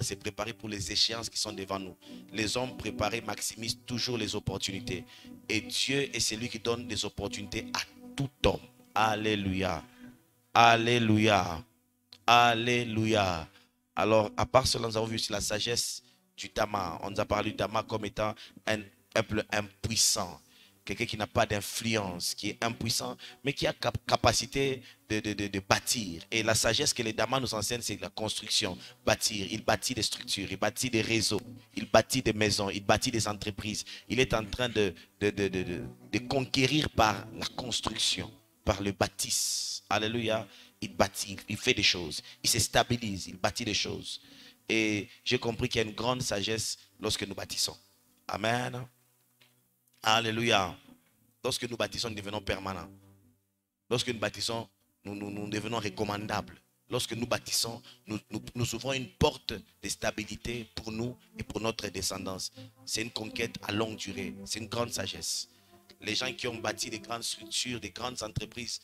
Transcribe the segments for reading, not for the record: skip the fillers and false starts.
c'est préparer pour les échéances qui sont devant nous. Les hommes préparés maximisent toujours les opportunités. Et Dieu est celui qui donne des opportunités à tout homme. Alléluia. Alléluia. Alléluia. Alors, à part cela, nous avons vu aussi la sagesse du Tama. On nous a parlé du Tama comme étant un peuple impuissant. Quelqu'un qui n'a pas d'influence, qui est impuissant, mais qui a capacité de bâtir. Et la sagesse que les Damas nous enseignent, c'est la construction. Bâtir. Il bâtit des structures, il bâtit des réseaux, il bâtit des maisons, il bâtit des entreprises. Il est en train de conquérir par la construction, par le bâtisse. Alléluia. Il bâtit, il fait des choses. Il se stabilise, il bâtit des choses. Et j'ai compris qu'il y a une grande sagesse lorsque nous bâtissons. Amen. Alléluia. Lorsque nous bâtissons, nous devenons permanents. Lorsque nous bâtissons, nous devenons recommandables. Lorsque nous bâtissons, nous ouvrons une porte de stabilité pour nous et pour notre descendance. C'est une conquête à longue durée. C'est une grande sagesse. Les gens qui ont bâti des grandes structures, des grandes entreprises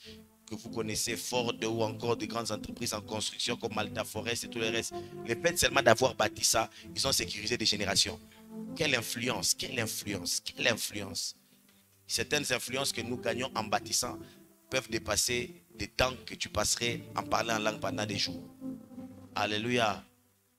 que vous connaissez, Ford ou encore des grandes entreprises en construction comme Malta Forest et tout le reste, le fait seulement d'avoir bâti ça, ils ont sécurisé des générations. Quelle influence, quelle influence, quelle influence. Certaines influences que nous gagnons en bâtissant peuvent dépasser des temps que tu passerais en parlant en langue pendant des jours. Alléluia.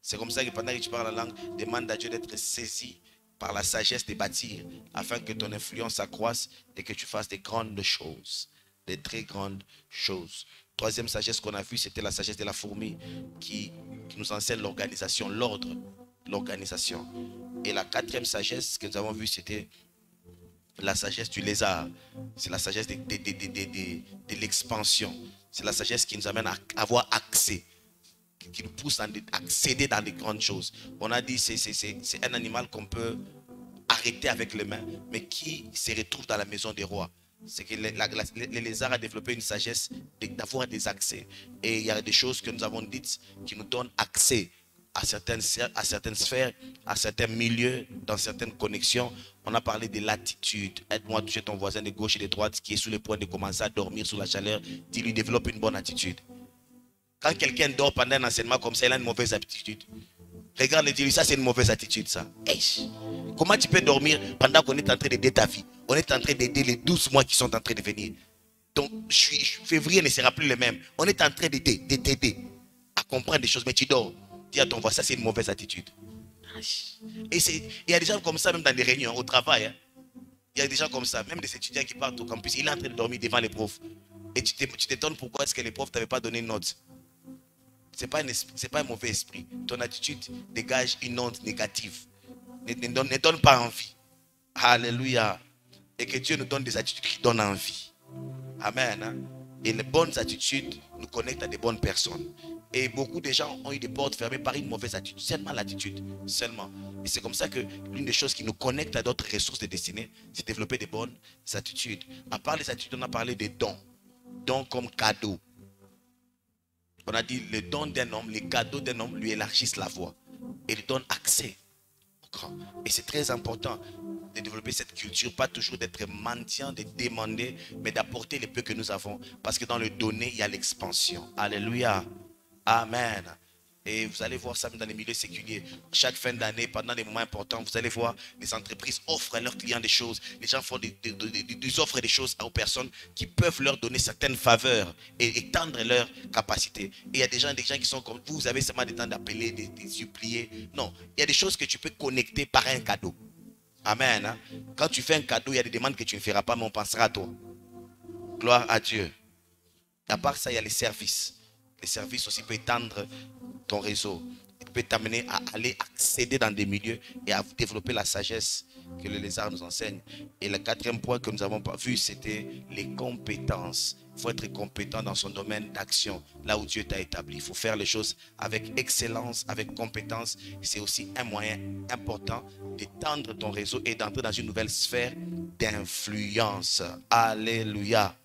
C'est comme ça que pendant que tu parles en langue, demande à Dieu d'être saisi par la sagesse de bâtir, afin que ton influence s'accroisse et que tu fasses des grandes choses, des très grandes choses. Troisième sagesse qu'on a vue, c'était la sagesse de la fourmi qui nous enseigne l'organisation, l'ordre, l'organisation. Et la quatrième sagesse que nous avons vue, c'était la sagesse du lézard. C'est la sagesse de l'expansion. C'est la sagesse qui nous amène à avoir accès, qui nous pousse à accéder dans les grandes choses. On a dit que c'est un animal qu'on peut arrêter avec les mains, mais qui se retrouve dans la maison des rois. C'est que le lézard a développé une sagesse d'avoir des accès. Et il y a des choses que nous avons dites qui nous donnent accès à certaines sphères, à certains milieux, dans certaines connexions. On a parlé de l'attitude. Aide-moi à toucher ton voisin de gauche et de droite qui est sur le point de commencer à dormir sous la chaleur. Dis-lui, développe une bonne attitude. Quand quelqu'un dort pendant un enseignement comme ça, il a une mauvaise attitude. Regarde, dis-lui, ça c'est une mauvaise attitude, ça. Hey, comment tu peux dormir pendant qu'on est en train d'aider ta vie? On est en train d'aider les 12 mois qui sont en train de venir. Donc, février ne sera plus le même. On est en train de t'aider à comprendre des choses, mais tu dors. Dis à ton voisin, ça c'est une mauvaise attitude. Et il y a des gens comme ça, même dans des réunions, au travail. Hein. Il y a des gens comme ça, même des étudiants qui partent au campus. Il est en train de dormir devant les profs. Et tu t'étonnes pourquoi est-ce que les profs ne t'avaient pas donné une note. Ce n'est pas un mauvais esprit. Ton attitude dégage une onde négative. Ne donne pas envie. Alléluia. Et que Dieu nous donne des attitudes qui donnent envie. Amen. Hein? Et les bonnes attitudes nous connectent à des bonnes personnes. Et beaucoup de gens ont eu des portes fermées par une mauvaise attitude. Seulement l'attitude. Seulement. Et c'est comme ça que l'une des choses qui nous connecte à d'autres ressources de destinée, c'est développer des bonnes attitudes. À part les attitudes, on a parlé des dons. Dons comme cadeaux. On a dit le don d'un homme, les cadeaux d'un homme lui élargissent la voie. Et lui donnent accès au grand. Et c'est très important de développer cette culture, pas toujours d'être mendiant, de demander, mais d'apporter les peu que nous avons. Parce que dans le donner, il y a l'expansion. Alléluia. Amen. Et vous allez voir ça dans les milieux séculiers. Chaque fin d'année, pendant des moments importants, vous allez voir les entreprises offrent à leurs clients des choses. Les gens font des offres des choses aux personnes qui peuvent leur donner certaines faveurs et étendre leurs capacités. Et il y a des gens qui sont comme vous, vous avez seulement des temps d'appeler, de supplier. Non, il y a des choses que tu peux connecter par un cadeau. Amen. Hein? Quand tu fais un cadeau, il y a des demandes que tu ne feras pas, mais on pensera à toi. Gloire à Dieu. À part ça, il y a les services. Les services aussi peuvent étendre ton réseau. Il peut t'amener à aller accéder dans des milieux et à développer la sagesse que le lézard nous enseigne. Et le quatrième point que nous avons vu, c'était les compétences. Il faut être compétent dans son domaine d'action, là où Dieu t'a établi. Il faut faire les choses avec excellence, avec compétence. C'est aussi un moyen important d'étendre ton réseau et d'entrer dans une nouvelle sphère d'influence. Alléluia.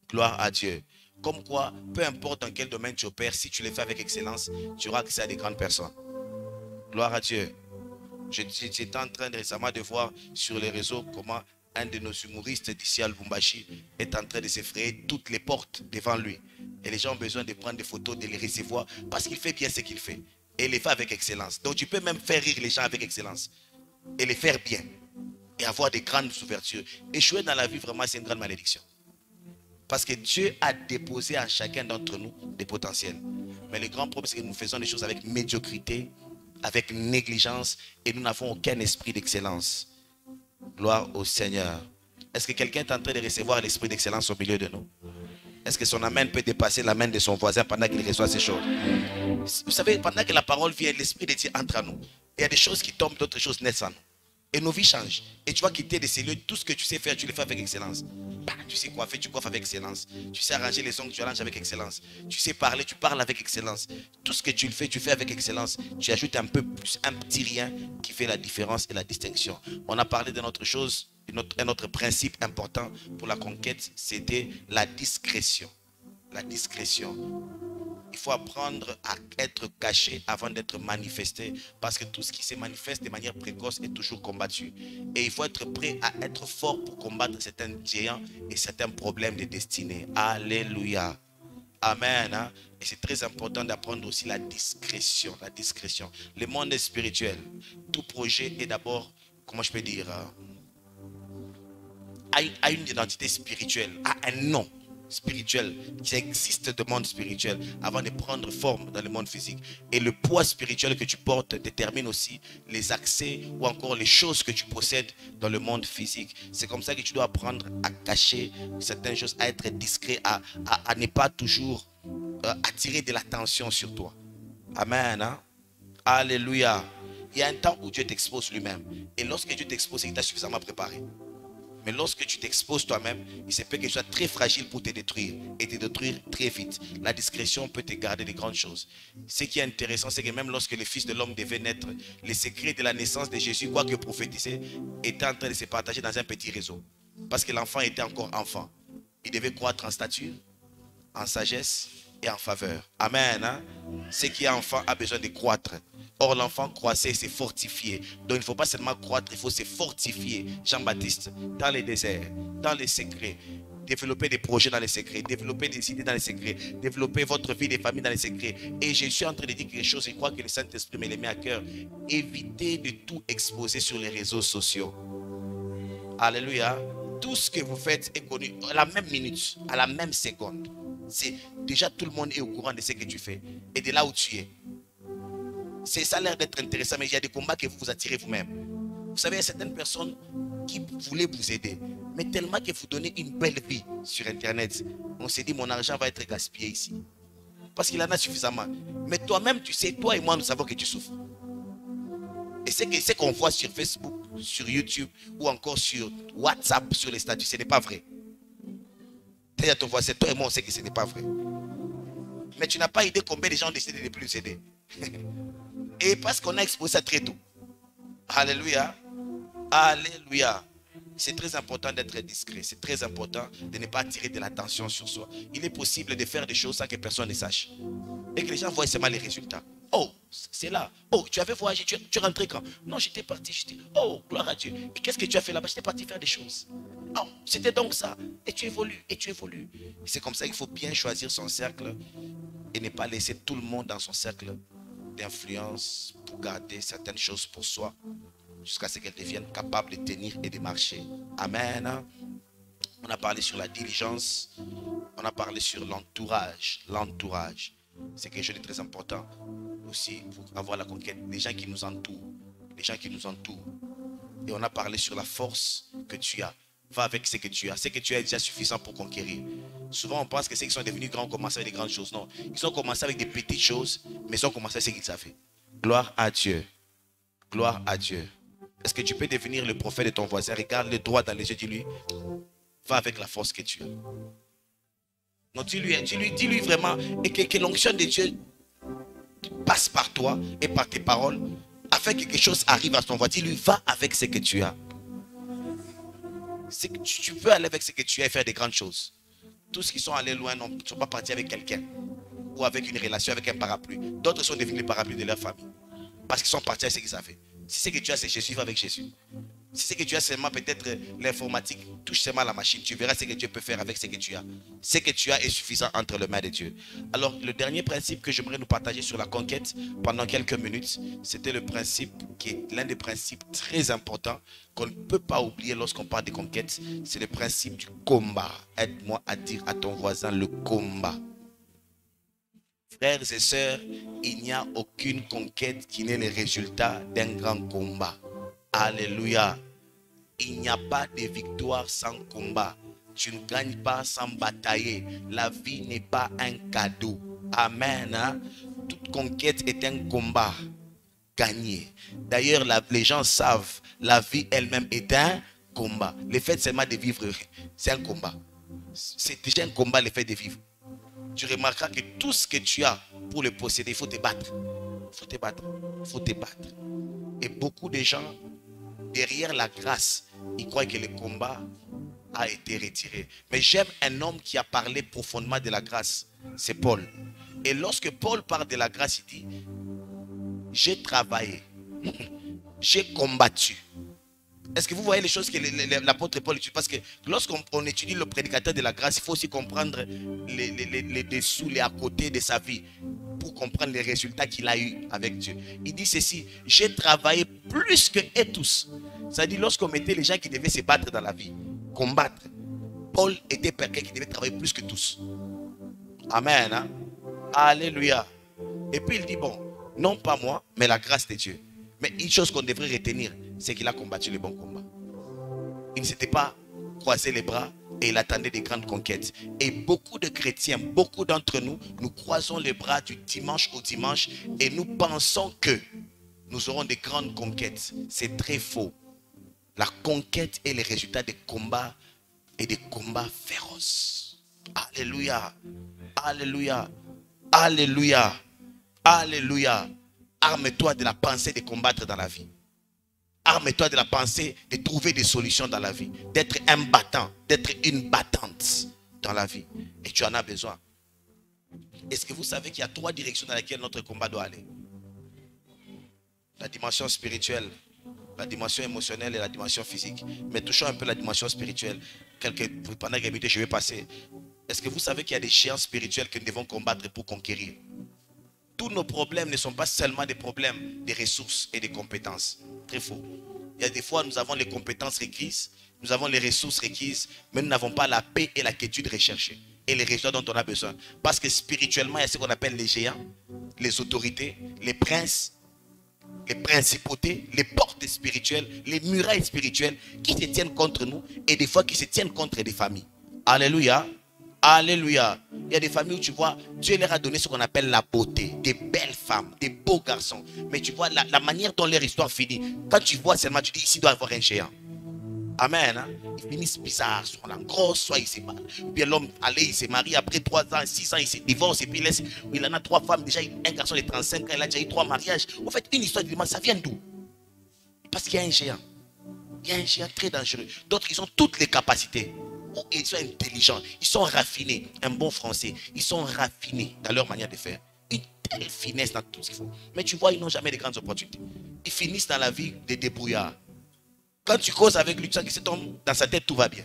Gloire à Dieu. Comme quoi, peu importe dans quel domaine tu opères, si tu le fais avec excellence, tu auras accès à des grandes personnes. Gloire à Dieu. J'étais en train récemment de voir sur les réseaux comment un de nos humoristes d'ici à Lubumbashi est en train de s'effrayer toutes les portes devant lui. Et les gens ont besoin de prendre des photos, de les recevoir, parce qu'il fait bien ce qu'il fait. et les faire avec excellence. Donc tu peux même faire rire les gens avec excellence et les faire bien et avoir des grandes ouvertures. Échouer dans la vie, vraiment, c'est une grande malédiction. Parce que Dieu a déposé à chacun d'entre nous des potentiels. Mais le grand problème, c'est que nous faisons des choses avec médiocrité, avec négligence, et nous n'avons aucun esprit d'excellence. Gloire au Seigneur. Est-ce que quelqu'un est en train de recevoir l'esprit d'excellence au milieu de nous? Est-ce que son amen peut dépasser l'amen de son voisin pendant qu'il reçoit ces choses? Vous savez, pendant que la parole vient, l'esprit de Dieu entre à nous. Il y a des choses qui tombent, d'autres choses naissent en nous. Et nos vies changent. Et tu vas quitter de ces lieux, tout ce que tu sais faire, tu le fais avec excellence. Bah, tu sais coiffer, tu coiffes avec excellence. Tu sais arranger les ongles, tu arranges avec excellence. Tu sais parler, tu parles avec excellence. Tout ce que tu le fais, tu fais avec excellence. Tu ajoutes un peu plus, un petit rien qui fait la différence et la distinction. On a parlé d'une autre chose, un autre principe important pour la conquête, c'était la discrétion. La discrétion. Il faut apprendre à être caché avant d'être manifesté. Parce que tout ce qui se manifeste de manière précoce est toujours combattu. Et il faut être prêt à être fort pour combattre certains géants et certains problèmes de destinée. Alléluia. Amen. Hein? Et c'est très important d'apprendre aussi la discrétion. La discrétion. Le monde est spirituel. Tout projet est d'abord, comment je peux dire, a une identité spirituelle, a un nom spirituel qui existe dans le monde spirituel avant de prendre forme dans le monde physique. Et le poids spirituel que tu portes détermine aussi les accès ou encore les choses que tu possèdes dans le monde physique. C'est comme ça que tu dois apprendre à cacher certaines choses, à être discret, à ne pas toujours attirer de l'attention sur toi. Amen. Hein? Alléluia. Il y a un temps où Dieu t'expose lui-même. Et lorsque Dieu t'expose, il t'a suffisamment préparé. Mais lorsque tu t'exposes toi-même, il se peut que tu sois très fragile pour te détruire et te détruire très vite. La discrétion peut te garder de grandes choses. Ce qui est intéressant, c'est que même lorsque le Fils de l'homme devait naître, les secrets de la naissance de Jésus, quoique prophétisé, étaient en train de se partager dans un petit réseau. Parce que l'enfant était encore enfant. Il devait croître en stature, en sagesse et en faveur. Amen. Hein? Ce qui est enfant a besoin de croître. Or, l'enfant croissait et s'est fortifié. Donc, il ne faut pas seulement croître, il faut se fortifier. Jean-Baptiste, dans les déserts, dans les secrets, développer des projets dans les secrets, développer des idées dans les secrets, développer votre vie de famille dans les secrets. Et je suis en train de dire quelque chose, je crois que le Saint-Esprit me le met à cœur. Évitez de tout exposer sur les réseaux sociaux. Alléluia. Tout ce que vous faites est connu à la même minute, à la même seconde. C'est déjà tout le monde est au courant de ce que tu fais et de là où tu es. Ça a l'air d'être intéressant, mais il y a des combats que vous vous attirez vous-même. Vous savez, il y a certaines personnes qui voulaient vous aider, mais tellement que vous donnez une belle vie sur Internet, on s'est dit, mon argent va être gaspillé ici. Parce qu'il en a suffisamment. Mais toi-même, tu sais, toi et moi, nous savons que tu souffres. Et ce qu'on voit sur Facebook, sur YouTube, ou encore sur WhatsApp, sur les statuts, ce n'est pas vrai. C'est ton voisin, toi et moi, on sait que ce n'est pas vrai. Mais tu n'as pas idée combien de gens ont décidé de ne plus nous aider. Et parce qu'on a exposé ça très tôt. Alléluia. Alléluia. C'est très important d'être discret. C'est très important de ne pas attirer de l'attention sur soi. Il est possible de faire des choses sans que personne ne sache. Et que les gens voient seulement les résultats. Oh, c'est là. Oh, tu avais voyagé, tu es rentré quand? Non, j'étais parti. Oh, gloire à Dieu. Et qu'est-ce que tu as fait là-bas? J'étais parti faire des choses. Oh, c'était donc ça. Et tu évolues, et tu évolues. C'est comme ça qu'il faut bien choisir son cercle et ne pas laisser tout le monde dans son cercle d'influence pour garder certaines choses pour soi jusqu'à ce qu'elles deviennent capables de tenir et de marcher. Amen. On a parlé sur la diligence, on a parlé sur l'entourage. L'entourage, c'est quelque chose de très important aussi pour avoir la conquête. Les gens qui nous entourent, les gens qui nous entourent. Et on a parlé sur la force que tu as. Va avec ce que tu as. Ce que tu as est déjà suffisant pour conquérir. Souvent, on pense que ceux qui sont devenus grands ont commencé avec des grandes choses. Non, ils ont commencé avec des petites choses, mais ils ont commencé avec ce qu'ils avaient. Gloire à Dieu. Gloire à Dieu. Est-ce que tu peux devenir le prophète de ton voisin? Regarde-le droit dans les yeux, dis-lui, va avec la force que tu as. Non, dis-lui vraiment, et que l'onction de Dieu passe par toi et par tes paroles, afin que quelque chose arrive à ton voisin. Dis-lui, va avec ce que tu as. C'est que tu peux aller avec ce que tu as et faire des grandes choses. Tous ceux qui sont allés loin ne sont pas partis avec quelqu'un ou avec une relation, avec un parapluie. D'autres sont devenus les parapluies de leur famille parce qu'ils sont partis avec ce qu'ils avaient. Si ce que tu as, c'est Jésus, va avec Jésus. Si c'est que tu as seulement peut-être l'informatique, touche seulement la machine. Tu verras ce que Dieu peut faire avec ce que tu as. Ce que tu as est suffisant entre les mains de Dieu. Alors, le dernier principe que j'aimerais nous partager sur la conquête pendant quelques minutes, c'était le principe qui est l'un des principes très importants qu'on ne peut pas oublier lorsqu'on parle de conquête. C'est le principe du combat. Aide-moi à dire à ton voisin le combat. Frères et sœurs, il n'y a aucune conquête qui n'est le résultat d'un grand combat. Alléluia. Il n'y a pas de victoire sans combat. Tu ne gagnes pas sans batailler. La vie n'est pas un cadeau. Amen. Hein? Toute conquête est un combat gagné. D'ailleurs, les gens savent, la vie elle-même est un combat. Le fait seulement de vivre, c'est un combat. C'est déjà un combat, le fait de vivre. Tu remarqueras que tout ce que tu as pour le posséder, il faut te battre. Il faut te battre. Il faut te battre. Et beaucoup de gens, derrière la grâce, ils croient que le combat a été retiré. Mais j'aime un homme qui a parlé profondément de la grâce. C'est Paul. Et lorsque Paul parle de la grâce, il dit, j'ai travaillé, j'ai combattu. Est-ce que vous voyez les choses que l'apôtre Paul étudie? Parce que lorsqu'on étudie le prédicateur de la grâce, il faut aussi comprendre les dessous, les à côté de sa vie, pour comprendre les résultats qu'il a eu avec Dieu. Il dit ceci, j'ai travaillé plus que eux tous. C'est-à-dire lorsqu'on mettait les gens qui devaient se battre dans la vie, combattre, Paul était quelqu'un qui devait travailler plus que tous. Amen. Hein? Alléluia. Et puis il dit, bon, non pas moi, mais la grâce de Dieu. Mais une chose qu'on devrait retenir, c'est qu'il a combattu le bon combat. Il ne s'était pas croisé les bras et il attendait des grandes conquêtes. Et beaucoup de chrétiens, beaucoup d'entre nous, nous croisons les bras du dimanche au dimanche et nous pensons que nous aurons des grandes conquêtes. C'est très faux. La conquête est le résultat des combats et des combats féroces. Alléluia. Alléluia. Alléluia. Alléluia. Arme-toi de la pensée de combattre dans la vie. Arme-toi de la pensée de trouver des solutions dans la vie. D'être un battant, d'être une battante dans la vie. Et tu en as besoin. Est-ce que vous savez qu'il y a 3 directions dans lesquelles notre combat doit aller? La dimension spirituelle, la dimension émotionnelle et la dimension physique. Mais touchons un peu la dimension spirituelle. Pendant quelques minutes, je vais passer. Est-ce que vous savez qu'il y a des chiens spirituels que nous devons combattre pour conquérir? Tous nos problèmes ne sont pas seulement des problèmes de ressources et de compétences. Très faux. Il y a des fois, nous avons les compétences requises, nous avons les ressources requises, mais nous n'avons pas la paix et la quiétude recherchée. Et les résultats dont on a besoin. Parce que spirituellement, il y a ce qu'on appelle les géants, les autorités, les princes, les principautés, les portes spirituelles, les murailles spirituelles qui se tiennent contre nous et des fois qui se tiennent contre des familles. Alléluia. Alléluia. Il y a des familles où tu vois, Dieu leur a donné ce qu'on appelle la beauté. Des belles femmes, des beaux garçons. Mais tu vois, la manière dont leur histoire finit, quand tu vois seulement, tu dis, ici doit y avoir un géant. Amen. Hein? Ils finissent bizarres, soit la grosse, soit il se marie. Puis l'homme, allez, il se marie, après 3 ans, 6 ans, il se divorce, et puis il en a 3 femmes, déjà un garçon de 35 ans, il a déjà eu 3 mariages. En fait, une histoire de dimanche, ça vient d'où? Parce qu'il y a un géant. Il y a un géant très dangereux. D'autres, ils ont toutes les capacités. Ils sont intelligents, ils sont raffinés. Un bon français, ils sont raffinés dans leur manière de faire. Une telle finesse dans tout ce qu'il faut. Mais tu vois, ils n'ont jamais de grandes opportunités. Ils finissent dans la vie des débrouillards. Quand tu causes avec lui, tu sens que dans sa tête, tout va bien.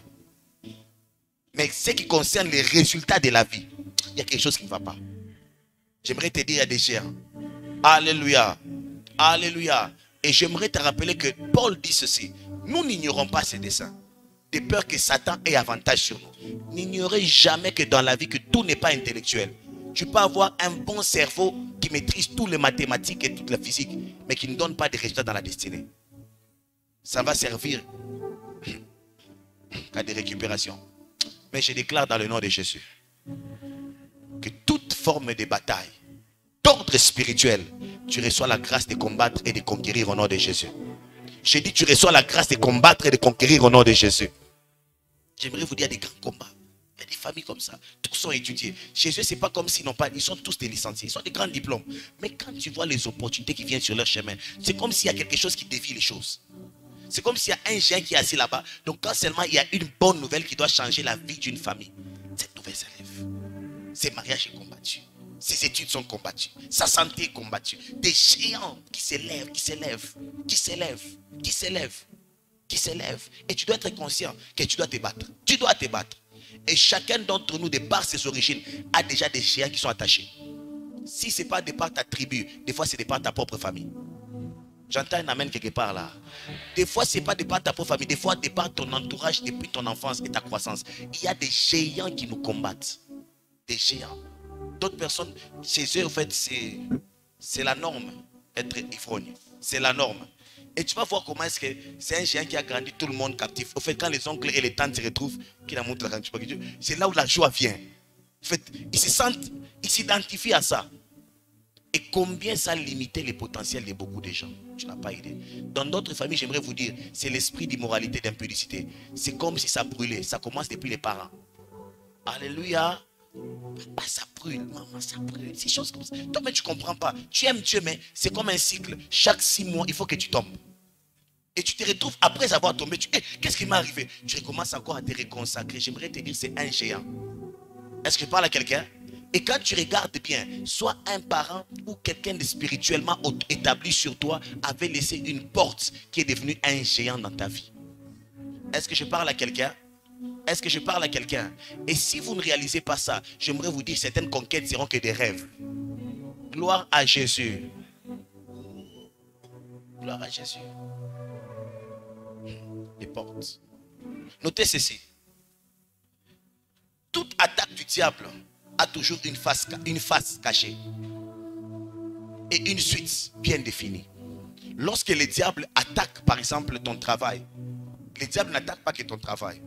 Mais ce qui concerne les résultats de la vie, il y a quelque chose qui ne va pas. J'aimerais te dire, il y a des géants. Alléluia. Alléluia. Et j'aimerais te rappeler que Paul dit ceci. Nous n'ignorons pas ses desseins. De peur que Satan ait avantage sur nous. N'ignorez jamais que dans la vie, que tout n'est pas intellectuel. Tu peux avoir un bon cerveau qui maîtrise toutes les mathématiques et toute la physique, mais qui ne donne pas de résultats dans la destinée. Ça va servir à des récupérations. Mais je déclare dans le nom de Jésus que toute forme de bataille, d'ordre spirituel, tu reçois la grâce de combattre et de conquérir au nom de Jésus. J'ai dit, tu reçois la grâce de combattre et de conquérir au nom de Jésus. J'aimerais vous dire des grands combats. Il y a des familles comme ça. Tous sont étudiés. Chez eux, ce n'est pas comme s'ils n'ont pas. Ils sont tous des licenciés. Ils ont des grands diplômes. Mais quand tu vois les opportunités qui viennent sur leur chemin, c'est comme s'il y a quelque chose qui dévie les choses. C'est comme s'il y a un géant qui est assis là-bas. Donc quand seulement il y a une bonne nouvelle qui doit changer la vie d'une famille, cette nouvelle s'élève. Ses mariages sont combattus. Ses études sont combattues. Sa santé est combattue. Des géants qui s'élèvent, qui s'élèvent, qui s'élèvent, qui s'élèvent. qui s'élèvent. Et tu dois être conscient que tu dois te battre. Tu dois te battre. Et chacun d'entre nous, de par ses origines, a déjà des géants qui sont attachés. Si ce n'est pas de par ta tribu, des fois c'est de par ta propre famille. J'entends un amen quelque part là. Des fois, ce n'est pas de par ta propre famille. Des fois, de par ton entourage depuis ton enfance et ta croissance. Il y a des géants qui nous combattent. Des géants. D'autres personnes, chez eux, en fait, c'est la norme. Être ivrogne. C'est la norme. Et tu vas voir comment est-ce que c'est un géant qui a grandi tout le monde captif. En fait, quand les oncles et les tantes se retrouvent, c'est là où la joie vient. En fait, ils se sentent, ils s'identifient à ça. Et combien ça a limité les potentiels de beaucoup de gens. Tu n'as pas idée. Dans d'autres familles, j'aimerais vous dire, c'est l'esprit d'immoralité, d'impudicité. C'est comme si ça brûlait. Ça commence depuis les parents. Alléluia. Papa, ça brûle. Maman, ça brûle. Ces choses comme ça. Toi, mais tu ne comprends pas. Tu aimes Dieu, mais c'est comme un cycle. Chaque 6 mois, il faut que tu tombes. Et tu te retrouves après avoir tombé. Qu'est-ce qui m'est arrivé? Tu recommences encore à te réconsacrer. J'aimerais te dire, c'est un géant. Est-ce que je parle à quelqu'un? Et quand tu regardes bien, soit un parent ou quelqu'un de spirituellement établi sur toi avait laissé une porte qui est devenue un géant dans ta vie. Est-ce que je parle à quelqu'un? Est-ce que je parle à quelqu'un? Et si vous ne réalisez pas ça, j'aimerais vous dire que certaines conquêtes seront que des rêves. Gloire à Jésus. Gloire à Jésus. Les portes. Notez ceci. Toute attaque du diable a toujours une face cachée et une suite bien définie. Lorsque le diable attaque par exemple ton travail, le diable n'attaque pas que ton travail.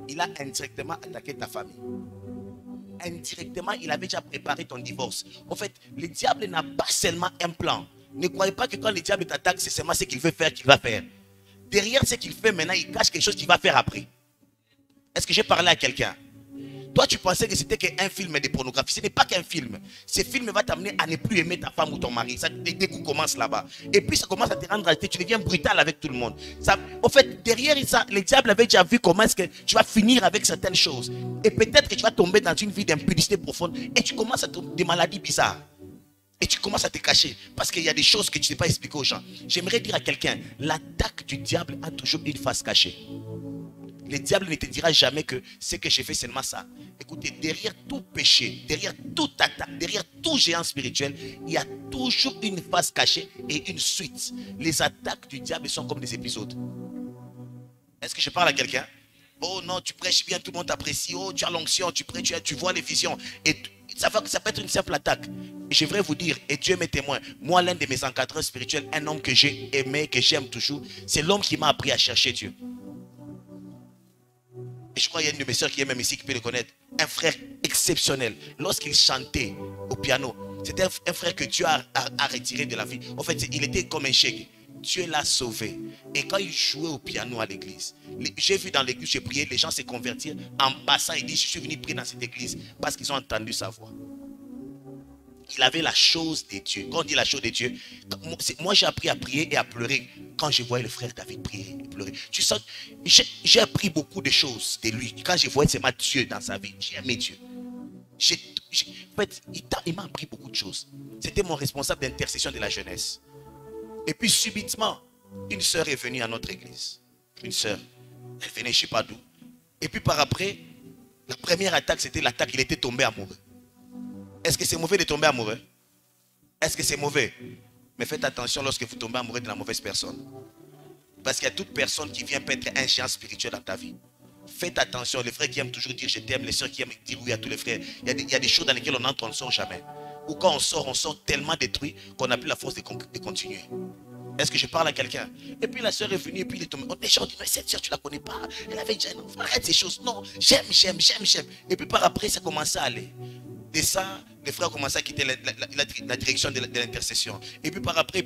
Il a indirectement attaqué ta famille. Indirectement, il avait déjà préparé ton divorce. En fait, le diable n'a pas seulement un plan. Ne croyez pas que quand le diable t'attaque, c'est seulement ce qu'il veut faire qu'il va faire. Derrière ce qu'il fait maintenant, il cache quelque chose qu'il va faire après. Est-ce que j'ai parlé à quelqu'un? Toi, tu pensais que c'était qu'un film de pornographie. Ce n'est pas qu'un film. Ce film va t'amener à ne plus aimer ta femme ou ton mari. Ça, des coups commencent là-bas. Et puis, ça commence à te rendre agité. Tu deviens brutal avec tout le monde. Ça, en fait, derrière ça, le diable avait déjà vu comment est-ce que tu vas finir avec certaines choses. Et peut-être que tu vas tomber dans une vie d'impudicité profonde. Et tu commences à tomber des maladies bizarres. Et tu commences à te cacher. Parce qu'il y a des choses que tu ne sais pas expliquer aux gens. J'aimerais dire à quelqu'un, l'attaque du diable a toujours une face cachée. Le diable ne te dira jamais que ce que j'ai fait c'est seulement ça. Écoutez, derrière tout péché, derrière toute attaque, derrière tout géant spirituel, il y a toujours une face cachée et une suite. Les attaques du diable sont comme des épisodes. Est-ce que je parle à quelqu'un? Oh non, tu prêches bien, tout le monde t'apprécie. Oh, tu as l'onction, tu prêches, tu vois les visions. Et ça peut être une simple attaque. Et je voudrais vous dire, et Dieu m'est témoin, moi l'un de mes encadreurs spirituels, un homme que j'ai aimé, que j'aime toujours, c'est l'homme qui m'a appris à chercher Dieu. Et je crois qu'il y a une de mes soeurs qui est même ici qui peut le connaître. Un frère exceptionnel. Lorsqu'il chantait au piano, c'était un frère que Dieu a retiré de la vie. En fait, il était comme un chèque. Dieu l'a sauvé. Et quand il jouait au piano à l'église, j'ai vu dans l'église, j'ai prié, les gens se convertir. En passant, il dit, je suis venu prier dans cette église parce qu'ils ont entendu sa voix. Il avait la chose de Dieu. Quand on dit la chose de Dieu, moi j'ai appris à prier et à pleurer quand je voyais le frère David prier et pleurer. Tu sens, j'ai appris beaucoup de choses de lui. Quand je voyais seulement Dieu dans sa vie, j'ai aimé Dieu. En fait, il m'a appris beaucoup de choses. C'était mon responsable d'intercession de la jeunesse. Et puis subitement, une sœur est venue à notre église. Une sœur, elle venait je ne sais pas d'où. Et puis par après, la première attaque, c'était l'attaque, il était tombé amoureux. Est-ce que c'est mauvais de tomber amoureux? Est-ce que c'est mauvais? Mais faites attention lorsque vous tombez amoureux de la mauvaise personne. Parce qu'il y a toute personne qui vient être un géant spirituel dans ta vie. Faites attention, les frères qui aiment toujours dire je t'aime, les soeurs qui aiment dire oui à tous les frères. Il y a des choses dans lesquelles on entre, on ne sort jamais. Ou quand on sort tellement détruit qu'on n'a plus la force de continuer. Est-ce que je parle à quelqu'un? Et puis la soeur est venue et puis il est tombé. Les gens disent, mais cette soeur, tu ne la connais pas. Elle avait déjà un enfant. Arrête ces choses. Non, j'aime. Et puis par après, ça commençait à aller. Et ça, les frères ont commencé à quitter la direction de l'intercession. Et puis par après,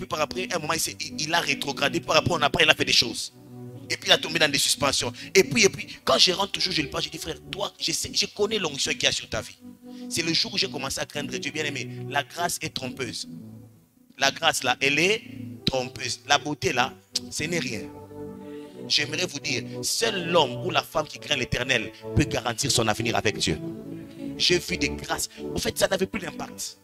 à un moment, il a rétrogradé. Par après, il a fait des choses. Et puis il a tombé dans des suspensions. Et puis, quand je rentre toujours, je le parle, je dis, frère, toi, je connais l'onction qu'il y a sur ta vie. C'est le jour où j'ai commencé à craindre Dieu. Bien aimé, la grâce est trompeuse. La grâce là, elle est trompeuse. La beauté là, ce n'est rien. J'aimerais vous dire, seul l'homme ou la femme qui craint l'Éternel peut garantir son avenir avec Dieu. J'ai vu des grâces. En fait, ça n'avait plus d'impact.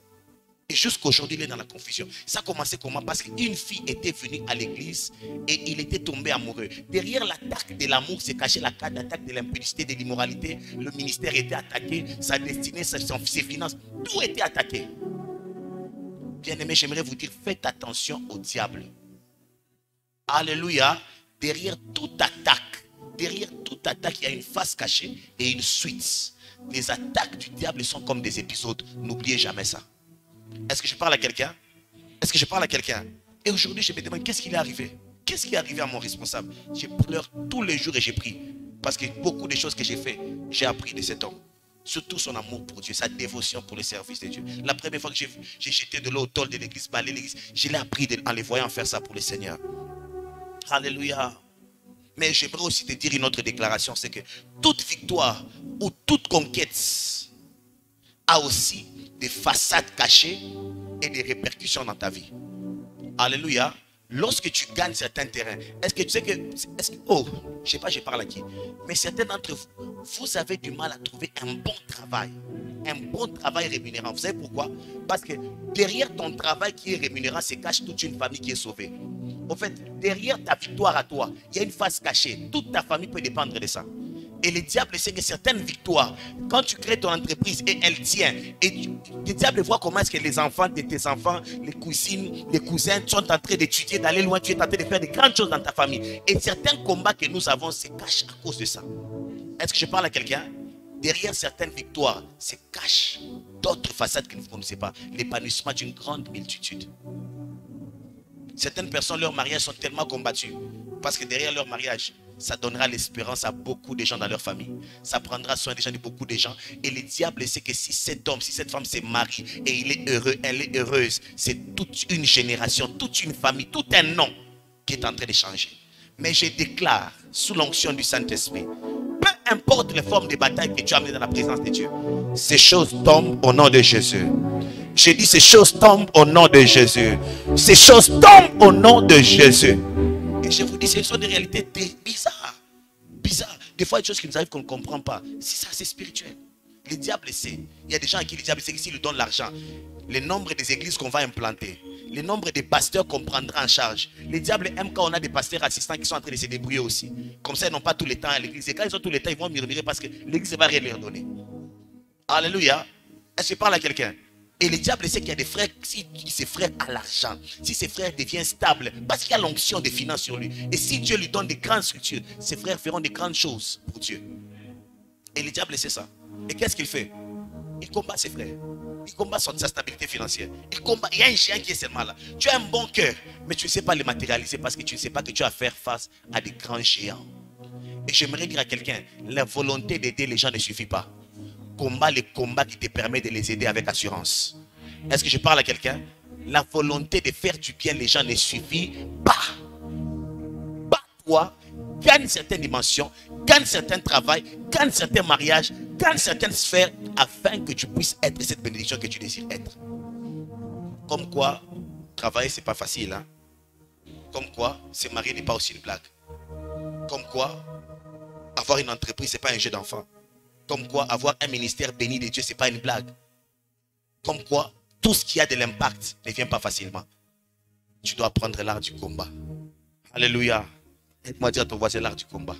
Et jusqu'aujourd'hui, il est dans la confusion. Ça a commencé comment? Parce qu'une fille était venue à l'église et il était tombé amoureux. Derrière l'attaque de l'amour s'est cachée l'attaque de l'impudicité, de l'immoralité. Le ministère était attaqué, sa destinée, ses finances, tout était attaqué. Bien-aimé, j'aimerais vous dire, faites attention au diable. Alléluia. Derrière toute attaque, il y a une face cachée et une suite. Les attaques du diable sont comme des épisodes. N'oubliez jamais ça. Est-ce que je parle à quelqu'un? Est-ce que je parle à quelqu'un? Et aujourd'hui, je me demande, qu'est-ce qui est arrivé? Qu'est-ce qui est arrivé à mon responsable? Je pleure tous les jours et j'ai pris. Parce que beaucoup de choses que j'ai fait, j'ai appris de cet homme. Surtout son amour pour Dieu, sa dévotion pour le service de Dieu. La première fois que j'ai jeté de l'eau au tol de l'église, balayé l'église, je l'ai appris en les voyant faire ça pour le Seigneur. Alléluia. Mais j'aimerais aussi te dire une autre déclaration, c'est que toute victoire ou toute conquête a aussi des façades cachées et des répercussions dans ta vie. Alléluia. Lorsque tu gagnes certains terrains, est-ce que tu sais que... oh, je ne sais pas, je parle à qui. Mais certains d'entre vous, vous avez du mal à trouver un bon travail. Un bon travail rémunérant. Vous savez pourquoi? Parce que derrière ton travail qui est rémunérant, se cache toute une famille qui est sauvée. En fait, derrière ta victoire à toi, il y a une face cachée. Toute ta famille peut dépendre de ça. Et le diable sait que certaines victoires, quand tu crées ton entreprise et elle tient, et le diable voit comment est-ce que les enfants de tes enfants, les cousines, les cousins sont en train d'étudier, d'aller loin, tu es en train de faire de grandes choses dans ta famille. Et certains combats que nous avons se cachent à cause de ça. Est-ce que je parle à quelqu'un? Derrière certaines victoires se cachent d'autres façades que vous ne connaissez pas. L'épanouissement d'une grande multitude. Certaines personnes, leur mariage sont tellement combattus parce que derrière leur mariage, ça donnera l'espérance à beaucoup de gens dans leur famille. Ça prendra soin des gens, de beaucoup de gens. Et le diable sait que si cet homme, si cette femme se marie et il est heureux, elle est heureuse, c'est toute une génération, toute une famille, tout un nom qui est en train de changer. Mais je déclare, sous l'onction du Saint-Esprit, peu importe les formes de bataille que tu as amenées dans la présence de Dieu, ces choses tombent au nom de Jésus. J'ai dit, ces choses tombent au nom de Jésus. Ces choses tombent au nom de Jésus. Et je vous dis, ce sont des réalités bizarres. Bizarres. Des fois, il y a des choses qui nous arrivent qu'on ne comprend pas. C'est ça, c'est spirituel. Le diable sait. Il y a des gens à qui le diable sait que s'il lui donne l'argent, le nombre des églises qu'on va implanter, le nombre de pasteurs qu'on prendra en charge. Le diable aime quand on a des pasteurs assistants qui sont en train de se débrouiller aussi. Comme ça, ils n'ont pas tout le temps à l'église. Et quand ils ont tout le temps, ils vont murmurer parce que l'église ne va rien leur donner. Alléluia. Est-ce que je parle à quelqu'un? Et le diable sait qu'il y a des frères, si ses frères a l'argent, si ses frères deviennent stables, parce qu'il y a l'onction des finances sur lui. Et si Dieu lui donne des grandes structures, ses frères feront des grandes choses pour Dieu. Et le diable sait ça. Et qu'est-ce qu'il fait? Il combat ses frères. Il combat sa stabilité financière. Il y a un chien qui est seulement là. Tu as un bon cœur, mais tu ne sais pas le matérialiser parce que tu ne sais pas que tu as à faire face à des grands géants. Et j'aimerais dire à quelqu'un, la volonté d'aider les gens ne suffit pas. Combat les combats qui te permettent de les aider avec assurance. Est-ce que je parle à quelqu'un? La volonté de faire du bien les gens ne suffit pas. Bats-toi, gagne certaines dimensions, gagne certains travail, gagne certains mariages, gagne certaines sphères afin que tu puisses être cette bénédiction que tu désires être. Comme quoi, travailler c'est pas facile. Hein? Comme quoi, se marier n'est pas aussi une blague. Comme quoi, avoir une entreprise c'est pas un jeu d'enfant. Comme quoi, avoir un ministère béni de Dieu, ce n'est pas une blague. Comme quoi, tout ce qui a de l'impact ne vient pas facilement. Tu dois apprendre l'art du combat. Alléluia. Aide-moi à dire à ton voisin l'art du combat.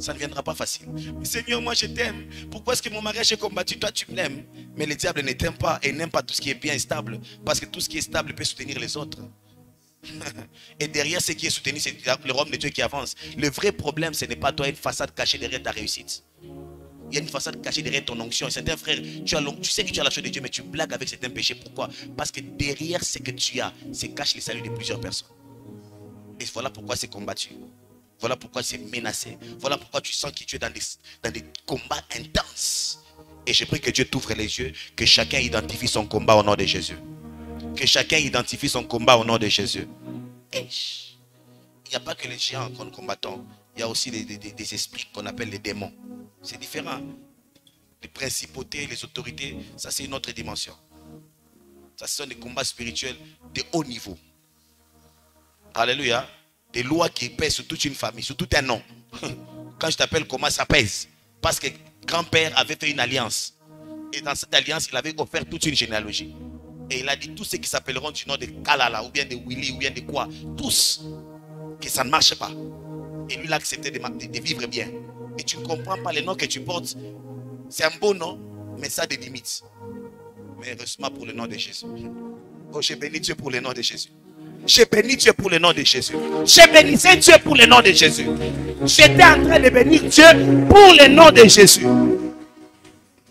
Ça ne viendra pas facile. Mais Seigneur, moi je t'aime. Pourquoi est-ce que mon mariage est combattu? Toi, tu m'aimes. Mais le diable ne t'aime pas et n'aime pas tout ce qui est bien et stable. Parce que tout ce qui est stable peut soutenir les autres. Et derrière ce qui est soutenu, c'est le royaume de Dieu qui avance. Le vrai problème, ce n'est pas toi, une façade cachée derrière ta réussite. Il y a une façade cachée derrière ton onction. Et certains frères, tu sais que tu as la chose de Dieu, mais tu blagues avec certains péchés. Pourquoi? Parce que derrière ce que tu as, se cache le salut de plusieurs personnes. Et voilà pourquoi c'est combattu. Voilà pourquoi c'est menacé. Voilà pourquoi tu sens que tu es dans des combats intenses. Et je prie que Dieu t'ouvre les yeux, que chacun identifie son combat au nom de Jésus. Que chacun identifie son combat au nom de Jésus. Et il n'y a pas que les géants qu'on combattons. Il y a aussi des esprits qu'on appelle les démons. C'est différent. Les principautés, les autorités, ça c'est une autre dimension. Ça ce sont des combats spirituels de haut niveau. Alléluia. Des lois qui pèsent sur toute une famille, sur tout un nom. Quand je t'appelle comment ça pèse? Parce que grand-père avait fait une alliance. Et dans cette alliance, il avait offert toute une généalogie. Et il a dit tous ceux qui s'appelleront du nom de Kalala, ou bien de Willy, ou bien de quoi, tous, que ça ne marche pas. Et lui, il a accepté de vivre bien. Et tu ne comprends pas le nom que tu portes. C'est un beau nom, mais ça a des limites. Mais heureusement pour le nom de Jésus. Oh, je bénis Dieu pour le nom de Jésus. Je bénis Dieu pour le nom de Jésus. Je bénissais Dieu pour le nom de Jésus. J'étais en train de bénir Dieu pour le nom de Jésus.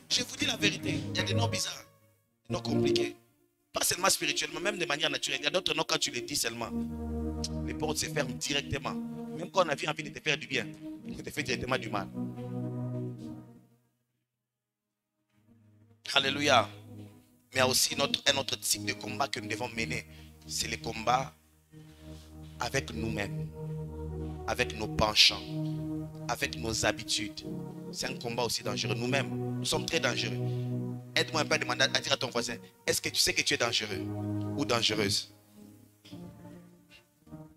Je vous dis la vérité. Il y a des noms bizarres, des noms compliqués. Pas seulement spirituellement, même de manière naturelle. Il y a d'autres noms, quand tu les dis seulement, les portes se ferment directement. Même quand on a envie de te faire du bien, on te fait directement du mal. Alléluia. Mais il y a aussi un autre type de combat que nous devons mener. C'est le combat avec nous-mêmes, avec nos penchants, avec nos habitudes. C'est un combat aussi dangereux. Nous-mêmes, nous sommes très dangereux. Aide-moi un peu à demander, à dire à ton voisin, est-ce que tu sais que tu es dangereux ou dangereuse?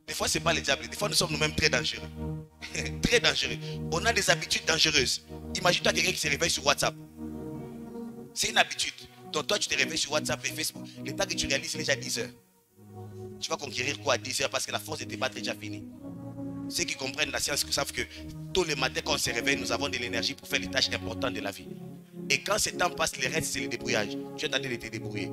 Des fois, ce n'est pas le diable. Des fois, nous sommes nous-mêmes très dangereux. Très dangereux. On a des habitudes dangereuses. Imagine-toi quelqu'un qui se réveille sur WhatsApp. C'est une habitude. Donc toi, tu te réveilles sur WhatsApp et Facebook. Le temps que tu réalises, il est déjà 10 heures. Tu vas conquérir quoi à 10 heures parce que la force de te battre est déjà finie. Ceux qui comprennent la science savent que tôt le matin, quand on se réveille, nous avons de l'énergie pour faire les tâches importantes de la vie. Et quand ce temps passe, le reste, c'est le débrouillage. Tu es en train de te débrouiller.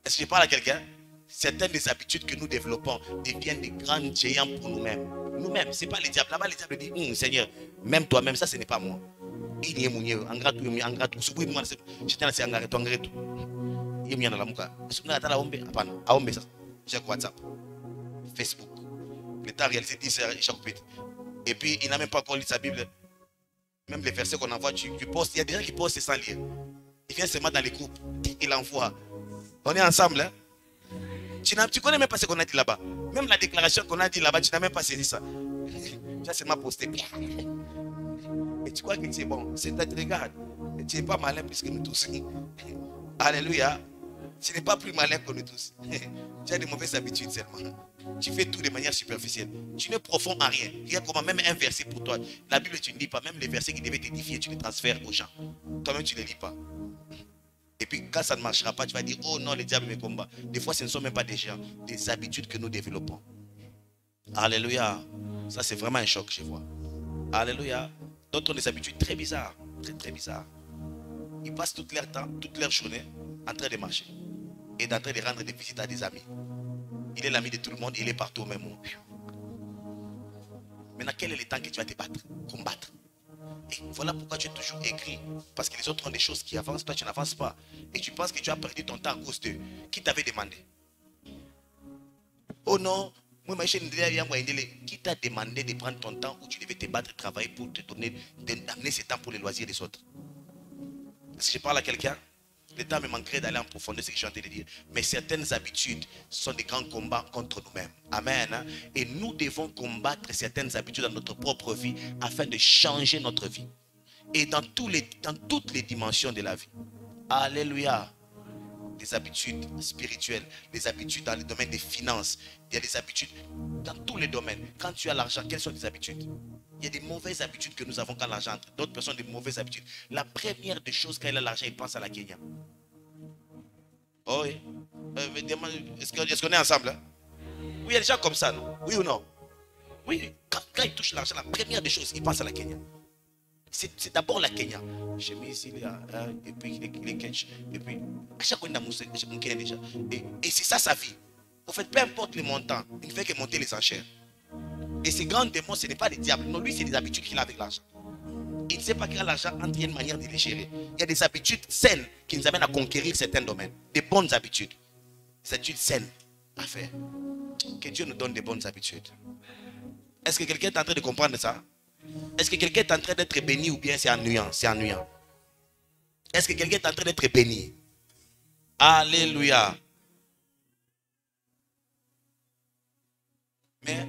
Est-ce que je parle à quelqu'un? Certaines des habitudes que nous développons deviennent des grands géants pour nous-mêmes. Nous-mêmes, ce n'est pas le diable. Là-bas, le diable dit, Seigneur, même toi-même, ça, ce n'est pas moi. Il y a WhatsApp, Facebook. L'État a réalisé 10 heures chaque pute. Et puis, il n'a même pas encore lu sa Bible. Même les versets qu'on envoie, tu postes. Il y a des gens qui postent sans lire. Il vient seulement dans les groupes. Il envoie. On est ensemble. Hein? Tu ne connais même pas ce qu'on a dit là-bas. Même la déclaration qu'on a dit là-bas, tu n'as même pas saisi ça. Tu as seulement posté. Et tu crois que c'est bon. C'est ta regarde. Tu n'es pas malin plus que nous tous. Alléluia. Tu n'es pas plus malin que nous tous. Tu as des mauvaises habitudes seulement. Tu fais tout de manière superficielle. Tu n'es profond en rien. Regarde comment même un verset pour toi. La Bible, tu ne lis pas. Même les versets qui devaient t'édifier, tu les transfères aux gens. Toi-même, tu ne les lis pas. Et puis, quand ça ne marchera pas, tu vas dire, oh non, le diable me combat. Des fois, ce ne sont même pas des gens, des habitudes que nous développons. Alléluia. Ça, c'est vraiment un choc, je vois. Alléluia. D'autres ont des habitudes très bizarres. Très, très bizarres. Ils passent tout leur temps, toute leur journée en train de marcher. Et en train de rendre des visites à des amis. Il est l'ami de tout le monde, il est partout au même moment. Maintenant, quel est le temps que tu vas te battre, combattre? Et voilà pourquoi tu es toujours écrit. Parce que les autres ont des choses qui avancent, toi tu n'avances pas. Et tu penses que tu as perdu ton temps à cause de qui t'avait demandé. Oh non, moi qui t'a demandé de prendre ton temps où tu devais te battre, travailler pour te donner, d'amener ce temps pour les loisirs des autres. Si je parle à quelqu'un, le temps me manquerait d'aller en profondeur, c'est ce que je suis en train de dire. Mais certaines habitudes sont des grands combats contre nous-mêmes. Amen. Et nous devons combattre certaines habitudes dans notre propre vie afin de changer notre vie. Et dans toutes les dimensions de la vie. Alléluia. Des habitudes spirituelles, des habitudes dans le domaine des finances. Il y a des habitudes dans tous les domaines. Quand tu as l'argent, quelles sont tes habitudes? Il y a des mauvaises habitudes que nous avons quand l'argent entre. D'autres personnes ont des mauvaises habitudes. La première des choses, quand il a l'argent, il pense à la Kenya. Oh oui. Est-ce qu'on est ensemble? Hein? Oui, il y a des gens comme ça, non? Oui ou non? Oui, quand il touche l'argent, la première des choses, il pense à la Kenya. C'est d'abord la Kenya. J'ai mis ici, et puis les Kench. Et puis, à chaque fois, il y a mon Kenya déjà. Et c'est ça sa vie. En fait, peu importe le montant, il ne fait que monter les enchères. Et ces grands démons, ce n'est pas des diables. Non, lui, c'est des habitudes qu'il a avec l'argent. Il ne sait pas qu'il a l'argent entre une manière de les gérer. Il y a des habitudes saines qui nous amènent à conquérir certains domaines. Des bonnes habitudes. Des habitudes saines à faire. Que Dieu nous donne des bonnes habitudes. Est-ce que quelqu'un est en train de comprendre ça? Est-ce que quelqu'un est en train d'être béni ou bien c'est ennuyant? C'est ennuyant. Est-ce que quelqu'un est en train d'être béni? Alléluia. Mais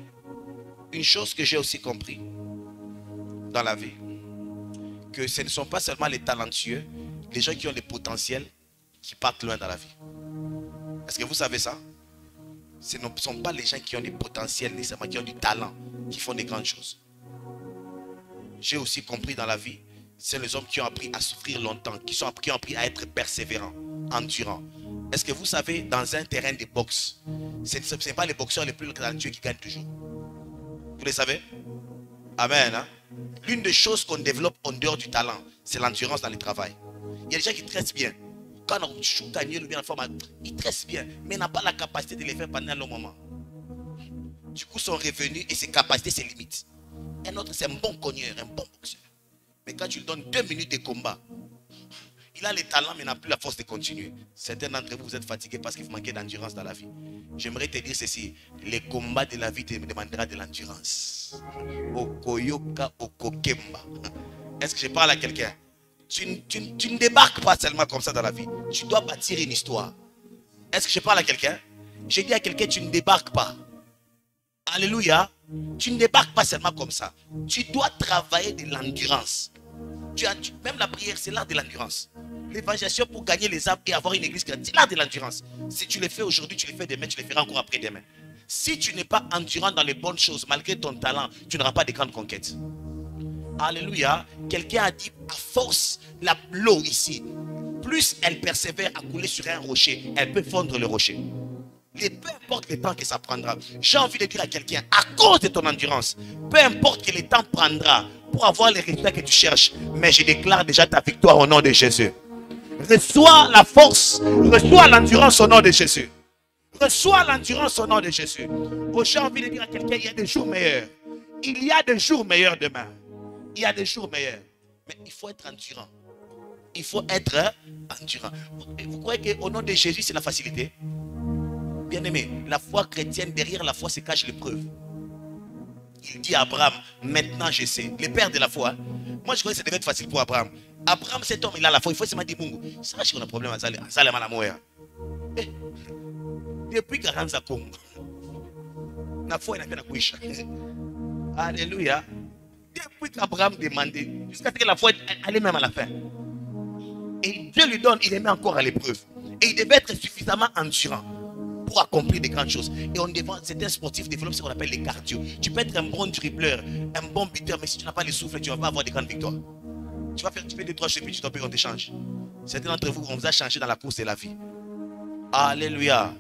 une chose que j'ai aussi compris dans la vie, que ce ne sont pas seulement les talentueux, les gens qui ont le potentiel qui partent loin dans la vie. Est-ce que vous savez ça? Ce ne sont pas les gens qui ont le potentiel nécessairement, qui ont du talent, qui font des grandes choses. J'ai aussi compris dans la vie, c'est les hommes qui ont appris à souffrir longtemps, qui ont appris à être persévérants, endurants. Est-ce que vous savez, dans un terrain de boxe, ce n'est pas les boxeurs les plus talentueux qui gagnent toujours. Vous le savez? Amen. Hein? L'une des choses qu'on développe en dehors du talent, c'est l'endurance dans le travail. Il y a des gens qui tressent bien. Quand on shoot à Niel ou bien en forme, ils tressent bien, mais n'a pas la capacité de les faire pendant un long moment. Du coup, son revenu et ses capacités, ses limites. Un autre, c'est un bon cogneur, un bon boxeur. Mais quand tu lui donnes 2 minutes de combat, il a les talents, mais n'a plus la force de continuer. Certains d'entre vous, vous êtes fatigués parce qu'il vous manquez d'endurance dans la vie. J'aimerais te dire ceci. Les combats de la vie te demandera de l'endurance. Okoyoka, okokemba. Est-ce que je parle à quelqu'un? Tu ne débarques pas seulement comme ça dans la vie. Tu dois bâtir une histoire. Est-ce que je parle à quelqu'un? J'ai dit à quelqu'un, tu ne débarques pas. Alléluia. Tu ne débarques pas seulement comme ça. Tu dois travailler de l'endurance. Même la prière, c'est l'art de l'endurance. L'évangélisation pour gagner les âmes et avoir une église, c'est l'art de l'endurance. Si tu le fais aujourd'hui, tu le fais demain, tu le feras encore après-demain. Si tu n'es pas endurant dans les bonnes choses, malgré ton talent, tu n'auras pas de grandes conquêtes. Alléluia. Quelqu'un a dit, à force, l'eau ici, plus elle persévère à couler sur un rocher, elle peut fondre le rocher. Et peu importe le temps que ça prendra, j'ai envie de dire à quelqu'un, à cause de ton endurance, peu importe que le temps prendra pour avoir les résultats que tu cherches, mais je déclare déjà ta victoire au nom de Jésus. Reçois la force, reçois l'endurance au nom de Jésus. Reçois l'endurance au nom de Jésus. J'ai envie de dire à quelqu'un, il y a des jours meilleurs. Il y a des jours meilleurs demain. Il y a des jours meilleurs. Mais il faut être endurant. Il faut être endurant. Vous croyez qu'au nom de Jésus, c'est la facilité? Bien-aimé, la foi chrétienne, derrière la foi se cache l'épreuve. Il dit à Abraham, maintenant je sais. Le père de la foi. Moi je croyais que ça devait être facile pour Abraham. Abraham, cet homme, il a la foi. Il faut se dire, Mungu, ça je a un problème à Zalema mourir. Depuis 40 ans, la foi n'a pas couché. Alléluia. Depuis qu'Abraham demandait, jusqu'à ce que la foi allait même à la fin. Et Dieu lui donne, il les met encore à l'épreuve. Et il devait être suffisamment endurant pour accomplir de grandes choses. Et on devant, c'est un sportif développe ce qu'on appelle les cardio. Tu peux être un bon dribbleur, un bon buteur, mais si tu n'as pas le souffle, tu ne vas pas avoir de grandes victoires. Tu fais 2-3 choses, puis tu t'en peux, on te change. Certains d'entre vous, on vous a changé dans la course de la vie. Alléluia.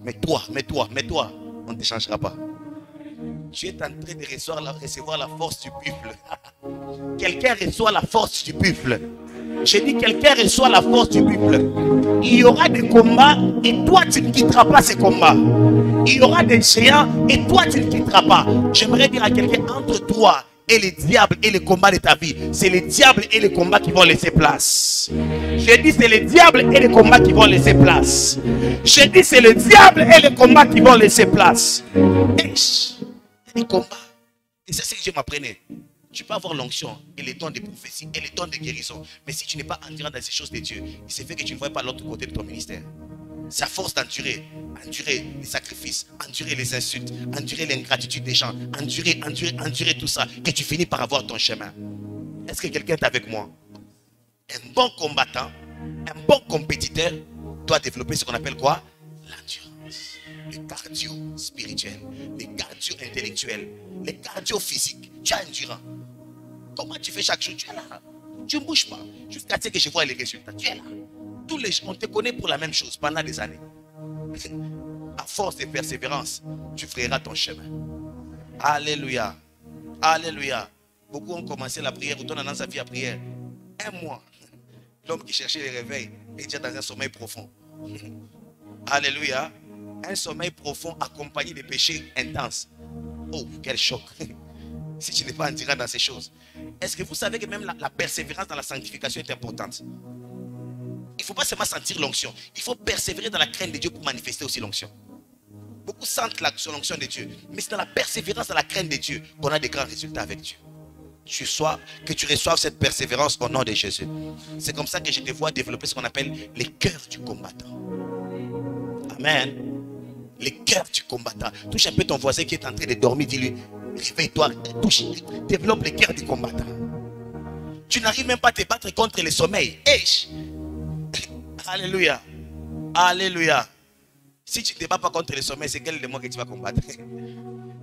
Mais toi, on ne te changera pas. Tu es en train de recevoir la force du buffle. Quelqu'un reçoit la force du buffle. J'ai dit, quelqu'un reçoit la force du buffle. Il y aura des combats et toi tu ne quitteras pas ces combats. Il y aura des géants et toi tu ne quitteras pas. J'aimerais dire à quelqu'un, entre toi et les diables et les combats de ta vie, c'est les diables et les combats qui vont laisser place. J'ai dit, c'est les diables et les combats qui vont laisser place. J'ai dit, c'est les diables et les combats qui vont laisser place. Et les combats. Et c'est ce que Dieu m'apprenait. Tu peux avoir l'onction et les dons de prophétie et les dons de guérison. Mais si tu n'es pas endurant dans ces choses de Dieu, il se fait que tu ne vois pas l'autre côté de ton ministère. C'est à force d'endurer, endurer les sacrifices, endurer les insultes, endurer l'ingratitude des gens, endurer tout ça, que tu finis par avoir ton chemin. Est-ce que quelqu'un est avec moi? Un bon combattant, un bon compétiteur doit développer ce qu'on appelle quoi? L'endurance. Le cardio spirituel, le cardio intellectuel, le cardio physique. Tu es endurant. Comment tu fais chaque jour? Tu es là. Tu ne bouges pas. Jusqu'à ce que je vois les résultats. Tu es là. Tous les gens, on te connaît pour la même chose pendant des années. À force de persévérance, tu feras ton chemin. Alléluia. Alléluia. Beaucoup ont commencé la prière, retournent dans sa vie à prière. Un mois. L'homme qui cherchait le réveil est déjà dans un sommeil profond. Alléluia. Un sommeil profond accompagné de péchés intenses. Oh, quel choc. Si tu n'es pas endurant dans ces choses. Est-ce que vous savez que même la persévérance dans la sanctification est importante? Il ne faut pas seulement sentir l'onction. Il faut persévérer dans la crainte de Dieu pour manifester aussi l'onction. Beaucoup sentent l'onction de Dieu. Mais c'est dans la persévérance, dans la crainte de Dieu qu'on a des grands résultats avec Dieu. Que tu reçoives cette persévérance au nom de Jésus. C'est comme ça que je te vois développer ce qu'on appelle les cœurs du combattant. Amen. Les cœurs du combattant. Touche un peu ton voisin qui est en train de dormir. Dis-lui, réveille-toi, touche, développe les cœurs du combattant. Tu n'arrives même pas à te battre contre le sommeil. Hey. Alléluia. Alléluia. Si tu ne te bats pas contre le sommeil, c'est quel démon que tu vas combattre?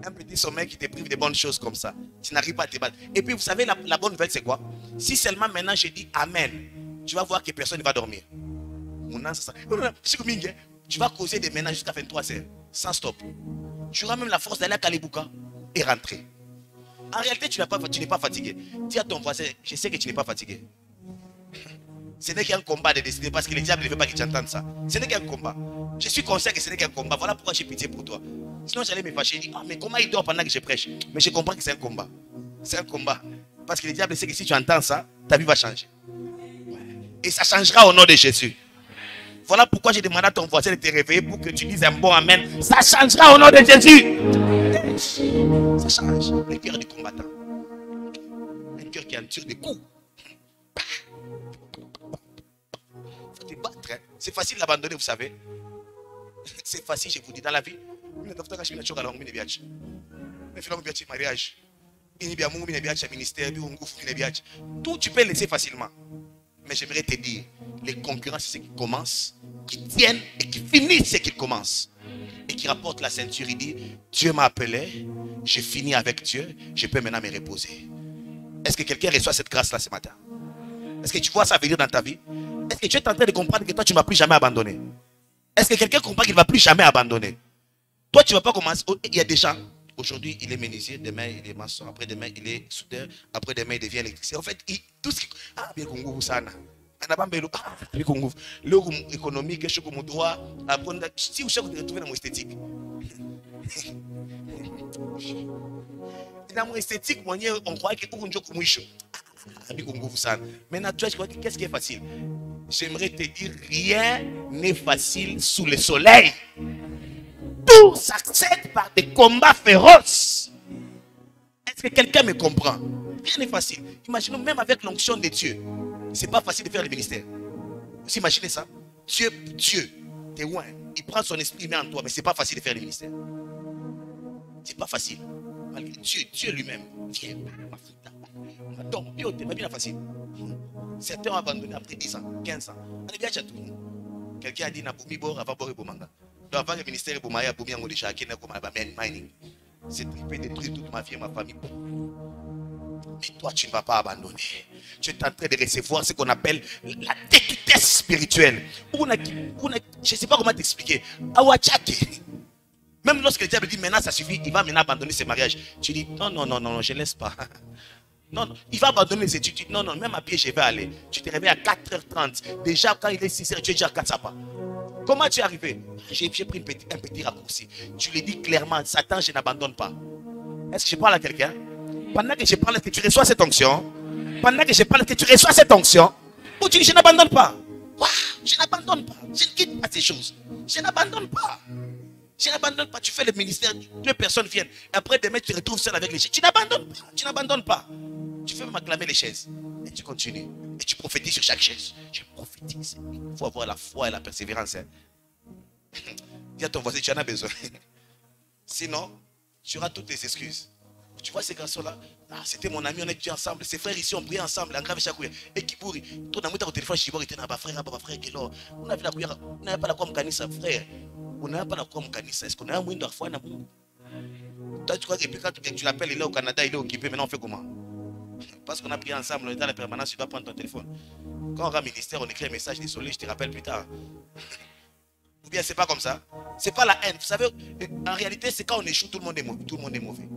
Un petit sommeil qui te prive de bonnes choses comme ça. Tu n'arrives pas à te battre. Et puis vous savez, la bonne nouvelle c'est quoi? Si seulement maintenant je dis Amen, tu vas voir que personne ne va dormir. Tu vas causer des ménages jusqu'à 23h, sans stop. Tu auras même la force d'aller à Kalebouka et rentrer. En réalité, tu n'es pas fatigué. Dis à ton voisin, je sais que tu n'es pas fatigué. Ce n'est qu'un combat de décider parce que le diable ne veut pas que tu entendes ça. Ce n'est qu'un combat. Je suis conscient que ce n'est qu'un combat. Voilà pourquoi j'ai pitié pour toi. Sinon, j'allais me fâcher et dire, ah, mais comment il dort pendant que je prêche? Mais je comprends que c'est un combat. C'est un combat. Parce que le diable sait que si tu entends ça, ta vie va changer. Et ça changera au nom de Jésus. Voilà pourquoi j'ai demandé à ton voisin de te réveiller pour que tu dises un bon amen. Ça changera au nom de Jésus. Ça change. Le cœur du combattant. Un cœur qui en tire des coups. Il faut te battre. Hein. C'est facile d'abandonner, vous savez. C'est facile, je vous dis, dans la vie. Mariage. Tout tu peux laisser facilement. Mais j'aimerais te dire, les concurrents, c'est ce qui commence, qui tiennent et qui finissent ce qu'ils commencent. Et qui rapporte la ceinture, il dit, Dieu m'a appelé, j'ai fini avec Dieu, je peux maintenant me reposer. Est-ce que quelqu'un reçoit cette grâce-là ce matin? Est-ce que tu vois ça venir dans ta vie? Est-ce que tu es en train de comprendre que toi, tu ne vas plus jamais abandonner? Est-ce que quelqu'un comprend qu'il ne va plus jamais abandonner? Toi, tu ne vas pas commencer. Il y a des gens. Aujourd'hui, il est menuisier, demain, il est maçon, après demain, il est soudeur, après demain, il devient électricien. En fait, tout ce qui. Ah, bien qu'on vous ça. Le économique, je suis droit, apprendre. Si vous cherchez à retrouver dans mon esthétique. Dans mon esthétique, on croit que vous maintenant, tu vois, qu'est-ce qui est facile? J'aimerais te dire, rien n'est facile sous le soleil. Tout s'accède par des combats féroces. Est-ce que quelqu'un me comprend? Rien n'est facile. Imaginons même avec l'onction de Dieu. C'est pas facile de faire le ministère. Vous imaginez ça? Dieu, t'es loin. Il prend son esprit, il met en toi, mais c'est pas facile de faire le ministère. C'est pas facile. Malgré Dieu lui-même. Viens, donc, c'est pas bien facile. Certains ont abandonné après 10 ans, 15 ans. On est bien chez tout. Quelqu'un a dit, Naboumi Bor, avant Bor et Bomanga. Avant le ministère de Boumaya, Boumi a déjà acquis mining. C'est trippé, détruire toute ma vie et ma famille. Mais toi, tu ne vas pas abandonner. Tu es en train de recevoir ce qu'on appelle la détresse spirituelle. Je ne sais pas comment t'expliquer. Même lorsque le diable dit maintenant ça suffit, il va maintenant abandonner ses mariages. Tu dis non, je ne laisse pas. Non, il va abandonner les études. Non, même à pied, je vais aller. Tu te réveilles à 4h30. Déjà, quand il est 6h, tu es déjà à 4 sapins. Comment tu es arrivé? J'ai pris un petit raccourci. Tu le dis clairement, Satan, je n'abandonne pas. Est-ce que je parle à quelqu'un? Pendant que je parle, est-ce que tu reçois cette onction? Pendant que je parle, est-ce que tu reçois cette onction? Ou tu dis, je n'abandonne pas. Wow, je n'abandonne pas. Je ne quitte pas ces choses. Je n'abandonne pas. Je n'abandonne pas. Tu fais le ministère, 2 personnes viennent. Après, demain, tu te retrouves seul avec les chaises. Tu n'abandonnes pas. Tu n'abandonnes pas. Tu fais même acclamer les chaises. Et tu continues. Et tu prophétises sur chaque chaise. Tu prophétises. Il faut avoir la foi et la persévérance. Hein. Dis à ton voisin, tu en as besoin. Sinon, tu auras toutes tes excuses. Tu vois ces garçons-là, c'était mon ami, on était ensemble. Ces frères ici, on priait ensemble. En grave chaque et qui pourrit. Toi, dans mon téléphone, je suis là, frère, frère, on avait la prière. On n'avait pas la quoi, Mkanissa, frère. On n'avait pas la quoi, Mkanissa. Est-ce qu'on a un moyen de foi? Toi, tu crois que quand tu l'appelles, il est au Canada, il est occupé. Maintenant, on fait comment? Parce qu'on a prié ensemble, on est dans la permanence, tu dois prendre ton téléphone. Quand on va au ministère, on écrit un message, désolé, je te rappelle plus tard. Ou bien c'est pas comme ça. C'est pas la haine. Vous savez, en réalité, c'est quand on échoue, tout le monde est mauvais. Tout le monde est mauvais.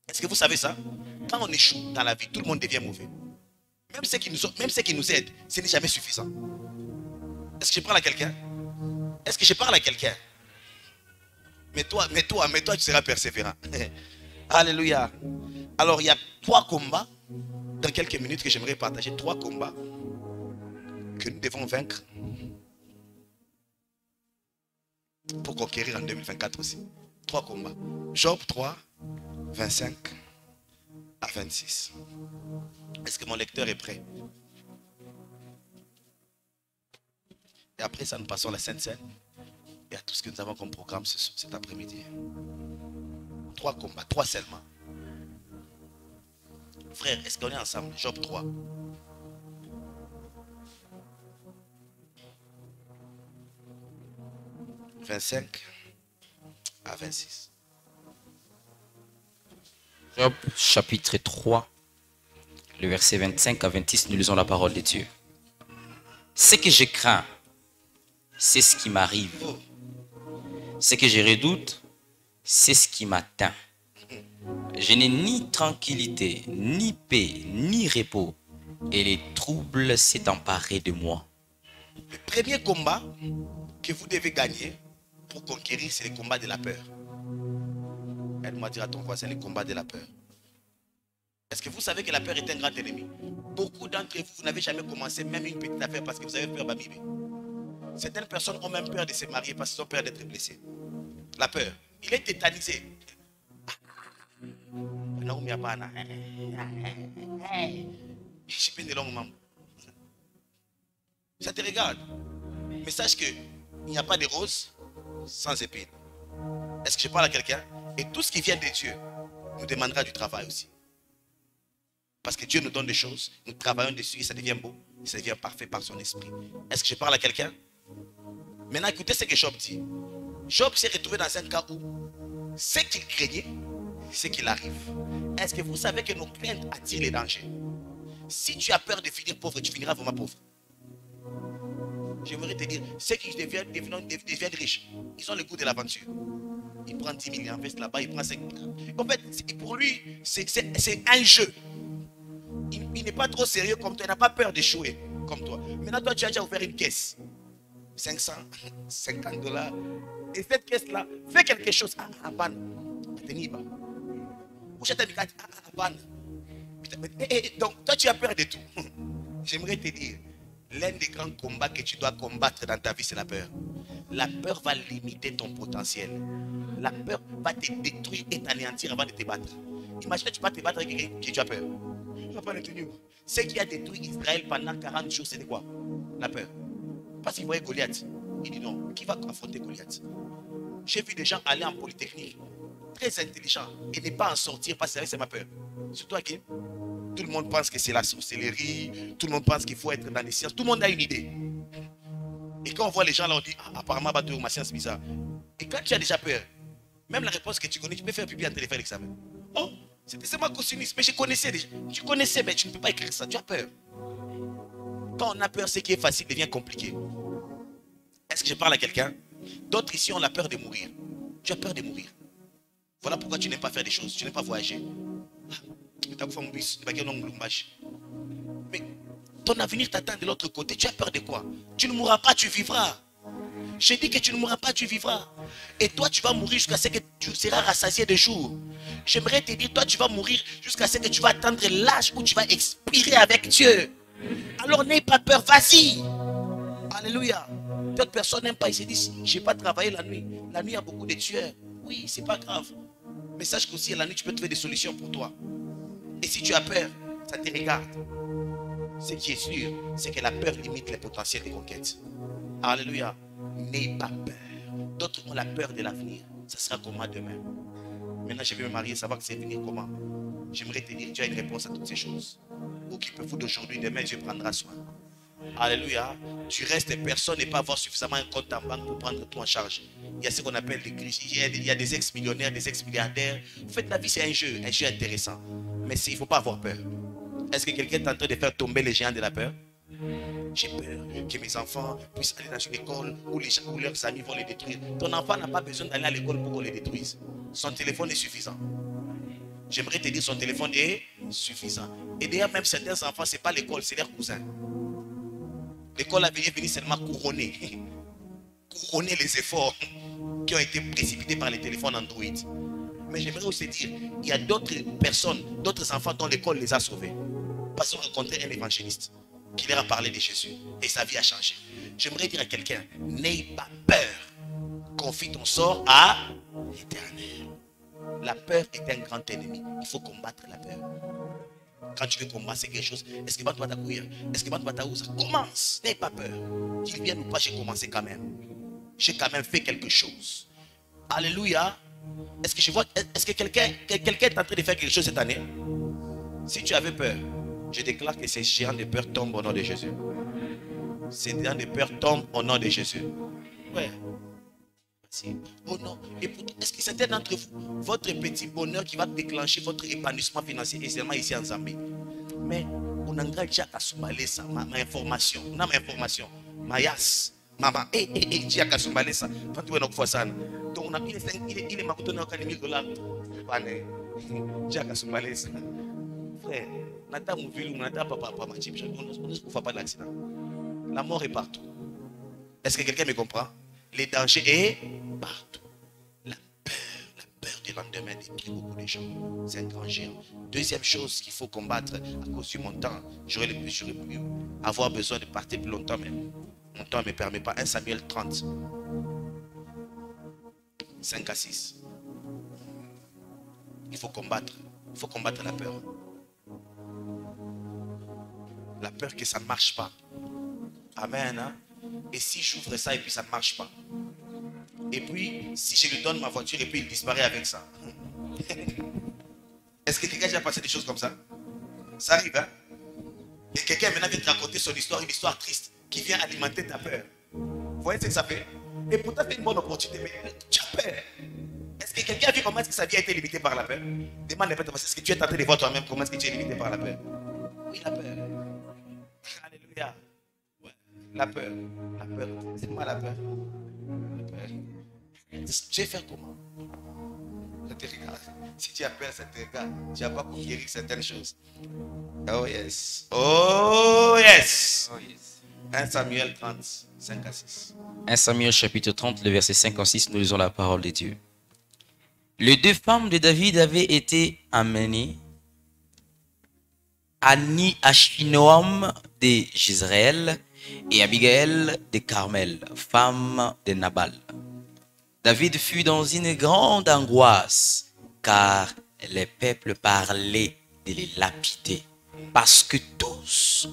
Est-ce que vous savez ça? Quand on échoue dans la vie, tout le monde devient mauvais. Même ceux qui nous aident, ce n'est jamais suffisant. Est-ce que je parle à quelqu'un? Est-ce que je parle à quelqu'un? Mais toi, tu seras persévérant. Alléluia. Alors, il y a 3 combats, dans quelques minutes, que j'aimerais partager. 3 combats que nous devons vaincre pour conquérir en 2024 aussi. 3 combats. Job 3, 25 à 26. Est-ce que mon lecteur est prêt? Et après ça, nous passons à la Sainte Seine et à tout ce que nous avons comme programme cet après-midi. 3 combats, 3 seulement. Frère, est-ce qu'on est ensemble? Job 3. « 25 à 26. » Job chapitre 3, le verset 25 à 26, nous lisons la parole de Dieu. Ce que je crains, c'est ce qui m'arrive. Oh. Ce que je redoute, c'est ce qui m'atteint. Je n'ai ni tranquillité, ni paix, ni repos, et les troubles s'est emparé de moi. Le premier combat que vous devez gagner pour conquérir, c'est le combat de la peur. Aide-moi à dire à ton voisin le combat de la peur. Est-ce que vous savez que la peur est un grand ennemi? Beaucoup d'entre vous, vous n'avez jamais commencé même une petite affaire parce que vous avez peur d'abîmer. Certaines personnes ont même peur de se marier parce qu'ils ont peur d'être blessés. La peur. Il est tétanisé. Ça te regarde. Mais sache qu'il n'y a pas de rose sans épines. Est-ce que je parle à quelqu'un? Et tout ce qui vient de Dieu nous demandera du travail aussi. Parce que Dieu nous donne des choses, nous travaillons dessus et ça devient beau, et ça devient parfait par son esprit. Est-ce que je parle à quelqu'un? Maintenant, écoutez ce que Job dit. Job s'est retrouvé dans un cas où ce qu'il craignait, c'est qu'il arrive. Est-ce que vous savez que nos craintes attirent les dangers? Si tu as peur de finir pauvre, tu finiras vraiment pauvre. J'aimerais te dire, ceux qui deviennent riches, ils ont le goût de l'aventure. Il prend 10 000, il investit là-bas, il prend 5 000. En fait, pour lui, c'est un jeu. Il n'est pas trop sérieux comme toi, il n'a pas peur d'échouer comme toi. Maintenant, toi, tu as déjà ouvert une caisse. 500, 50 $. Et cette caisse-là, fais quelque chose. Donc, toi, tu as peur de tout. J'aimerais te dire, l'un des grands combats que tu dois combattre dans ta vie, c'est la peur. La peur va limiter ton potentiel. La peur va te détruire et t'anéantir avant de te battre. Imagine que tu vas te battre avec quelqu'un qui tu as peur. Ce qui a détruit Israël pendant 40 jours, c'était quoi? La peur. Parce qu'il voyait Goliath. Il dit non, qui va affronter Goliath? J'ai vu des gens aller en polytechnique, très intelligents, et ne pas en sortir parce que c'est ma peur. Surtout à qui? Tout le monde pense que c'est la sorcellerie, tout le monde pense qu'il faut être dans les sciences, tout le monde a une idée. Et quand on voit les gens là, on dit apparemment, ma science est bizarre. Et quand tu as déjà peur, même la réponse que tu connais, tu peux faire pipi en téléphone l'examen. Oh, c'était seulement cosinus, mais je connaissais déjà. Tu connaissais, mais tu ne peux pas écrire ça, tu as peur. Quand on a peur, ce qui est facile devient compliqué. Est-ce que je parle à quelqu'un? D'autres ici ont la peur de mourir. Tu as peur de mourir. Voilà pourquoi tu n'aimes pas faire des choses, tu n'aimes pas voyager. Mais ton avenir t'attend de l'autre côté. Tu as peur de quoi? Tu ne mourras pas, tu vivras. Je dis que tu ne mourras pas, tu vivras. Et toi, tu vas mourir jusqu'à ce que tu seras rassasié de jours. J'aimerais te dire, toi, tu vas mourir jusqu'à ce que tu vas atteindre l'âge où tu vas expirer avec Dieu. Alors n'aie pas peur, vas-y. Alléluia. D'autres personnes n'aiment pas, ils se disent, je n'ai pas travaillé la nuit. La nuit, il y a beaucoup de tueurs. Oui, c'est pas grave. Mais sache qu'aussi, la nuit, tu peux trouver des solutions pour toi. Et si tu as peur, ça te regarde. Ce qui est sûr, c'est que la peur limite les potentiels de conquête. Alléluia. N'aie pas peur. D'autres ont la peur de l'avenir. Ça sera comment demain? Maintenant, je vais me marier, savoir que c'est venir comment. J'aimerais te dire, tu as une réponse à toutes ces choses. Où qu'il peut foutre d'aujourd'hui, demain, Dieu prendra soin. Alléluia. Tu restes personne et pas avoir suffisamment un compte en banque pour prendre tout en charge. Il y a ce qu'on appelle des crises. Il y a des ex-millionnaires, des ex-milliardaires. En fait, la vie, c'est un jeu intéressant. Mais il ne faut pas avoir peur. Est-ce que quelqu'un est en train de faire tomber les géants de la peur? J'ai peur que mes enfants puissent aller dans une école où leurs amis vont les détruire. Ton enfant n'a pas besoin d'aller à l'école pour qu'on les détruise. Son téléphone est suffisant. J'aimerais te dire, son téléphone est suffisant. Et d'ailleurs, même certains enfants, ce n'est pas l'école, c'est leurs cousins. L'école est venue seulement couronner. Couronner les efforts qui ont été précipités par les téléphones Android. Mais j'aimerais aussi dire, il y a d'autres personnes, d'autres enfants dont l'école les a sauvés. Parce qu'ils ont rencontré un évangéliste qui leur a parlé de Jésus. Et sa vie a changé. J'aimerais dire à quelqu'un, n'aie pas peur. Confie ton sort à l'Éternel. La peur est un grand ennemi. Il faut combattre la peur. Quand tu veux combattre quelque chose, est-ce que tu vas t'accourir? Est-ce que tu vas t'accourir? Commence, n'aie pas peur. Qu'il vienne ou pas, j'ai commencé quand même. J'ai quand même fait quelque chose. Alléluia. Est-ce que je vois, est-ce que quelqu'un est en train de faire quelque chose cette année? Si tu avais peur, je déclare que ces géants de peur tombent au nom de Jésus. Ces géants de peur tombent au nom de Jésus. Ouais. Oh non. Est-ce que certains d'entre vous, votre petit bonheur qui va déclencher votre épanouissement financier est seulement ici en Zambie? Mais on a déjà ma information. On a ma information. Mayas. Maman, tu as qu'à se balayer ça. Quand tu vois une ça. Donc, on a il est macotonné au $1000. Tu as qu'à se balayer ça. Frère, Nata Mouville, Nata Papa, on ne fait pas d'accident. La mort est partout. Est-ce que quelqu'un me comprend? Les dangers est partout. La peur du lendemain détruit beaucoup de gens. C'est un grand géant. Deuxième chose qu'il faut combattre à cause du montant. J'aurais pu avoir besoin de partir plus longtemps, mais mon temps ne me permet pas. 1 Samuel 30. 5 à 6. Il faut combattre. Il faut combattre la peur. La peur que ça ne marche pas. Amen. Hein? Et si j'ouvre ça et puis ça ne marche pas. Et puis, si je lui donne ma voiture et puis il disparaît avec ça. Est-ce que quelqu'un a déjà passé des choses comme ça? Ça arrive, hein? Et quelqu'un maintenant vient te raconter son histoire, une histoire triste, qui vient alimenter ta peur. Vous voyez ce que ça fait? Et pourtant, c'est une bonne opportunité, mais tu as peur. Est-ce que quelqu'un a vu comment est-ce que sa vie a été limitée par la peur? Demande les personnes, est-ce que tu es tenté de voir toi-même comment est-ce que tu es limité par la peur? Oui, la peur. Alléluia. Ouais. La peur. La peur. C'est moi la peur. La peur. Tu vas faire comment? Ça te regarde. Si tu as peur, ça te regarde. Tu n'as pas conquérir certaines choses. Oh yes. Oh yes. Oh, yes. 1 Samuel 30, 5 à 6. 1 Samuel chapitre 30, le verset 5 à 6, nous lisons la parole de Dieu. Les deux femmes de David avaient été amenées, Ashinoam de Jezreel et Abigail de Carmel, femme de Nabal. David fut dans une grande angoisse, car les peuples parlaient de les lapider, parce que tous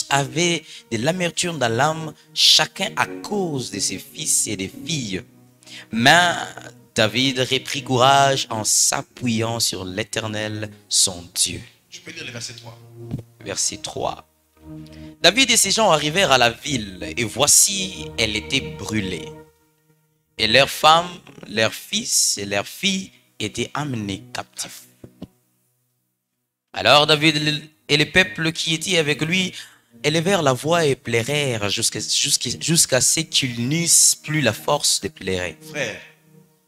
avaient de l'amertume dans l'âme, chacun à cause de ses fils et des filles. Mais David reprit courage en s'appuyant sur l'Éternel, son Dieu. Je peux lire le verset 3. Verset 3. David et ses gens arrivèrent à la ville, et voici, elle était brûlée. Et leurs femmes, leurs fils et leurs filles étaient amenés captifs. Alors David et les peuples qui étaient avec lui élevèrent la voix et pleurèrent jusqu'à ce qu'ils n'eussent plus la force de pleurer. Frère,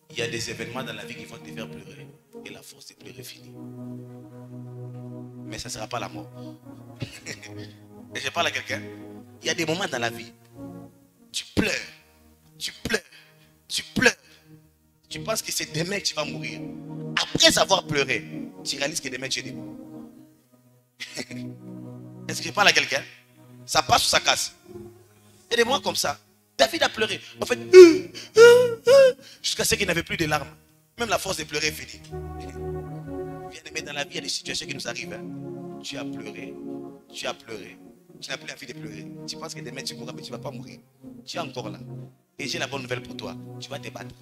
il y a des événements dans la vie qui vont te faire pleurer. Et la force de pleurer finit. Mais ça ne sera pas la mort. Et je parle à quelqu'un. Il y a des moments dans la vie. Tu pleures. Tu pleures. Tu pleures. Tu penses que c'est demain que tu vas mourir. Après avoir pleuré, tu réalises que demain tu es debout. Est-ce que je parle à quelqu'un? Ça passe ou ça casse? Et des mois comme ça, David a pleuré. En fait, jusqu'à ce qu'il n'avait plus de larmes. Même la force de pleurer est finie. Bien aimé, dans la vie, il y a des situations qui nous arrivent. Hein. Tu as pleuré. Tu as pleuré. Tu n'as plus envie de pleurer. Tu penses que demain tu mourras, mais tu ne vas pas mourir. Tu es encore là. Et j'ai la bonne nouvelle pour toi. Tu vas te battre.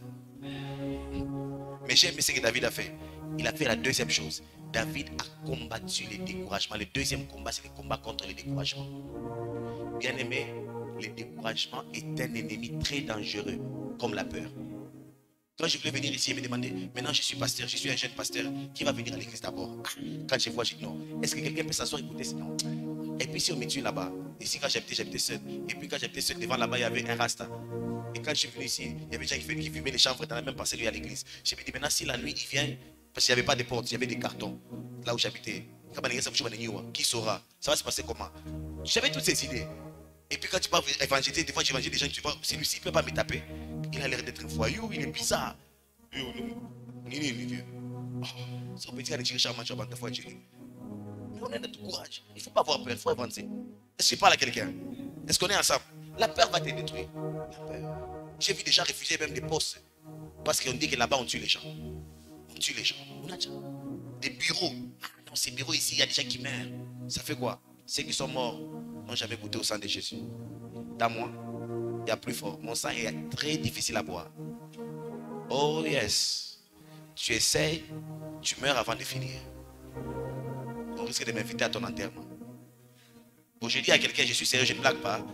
Mais j'ai aimé ce que David a fait. Il a fait la deuxième chose. David a combattu les découragements. Le deuxième combat, c'est le combat contre les découragements. Bien aimé, le découragement est un ennemi très dangereux, comme la peur. Quand je voulais venir ici et me demander, maintenant je suis pasteur, je suis un jeune pasteur, qui va venir à l'église d'abord? Quand je vois, je dis non. Est-ce que quelqu'un peut s'asseoir et écouter? Non. Et puis si on me tue là-bas, ici quand j'habitais seul. Et puis quand j'habitais seul, devant là-bas, il y avait un rasta. Et quand je suis venu ici, il y avait des gens qui fumaient les chanvres dans la même parcelle à l'église. Je me dis maintenant si la nuit il vient, parce qu'il n'y avait pas de porte, il y avait des cartons, là où j'habitais. Qui saura? Ça va se passer comment? J'avais toutes ces idées. Et puis quand tu parles évangéliser, des fois j'évangélise des gens, tu vois, celui-ci ne peut pas me taper. Il a l'air d'être un voyou, il est bizarre. Ça peut dire que charmant, tu vas de fois. Mais on a notre courage. Il ne faut pas avoir peur, il faut avancer. Est-ce que je parle à quelqu'un? Est-ce qu'on est ensemble? La peur va te détruire. La peur. J'ai vu des gens refuser même des postes. Parce qu'on dit que là-bas on tue les gens. On tue les gens. On a déjà des bureaux. Dans ces bureaux ici, il y a des gens qui meurent. Ça fait quoi? Ceux qui sont morts n'ont jamais goûté au sang de Jésus. Dans moi, il y a plus fort. Mon sang est très difficile à boire. Oh yes. Tu essayes, tu meurs avant de finir. On risque de m'inviter à ton enterrement. Bon, je dis à quelqu'un, je suis sérieux, je ne blague pas.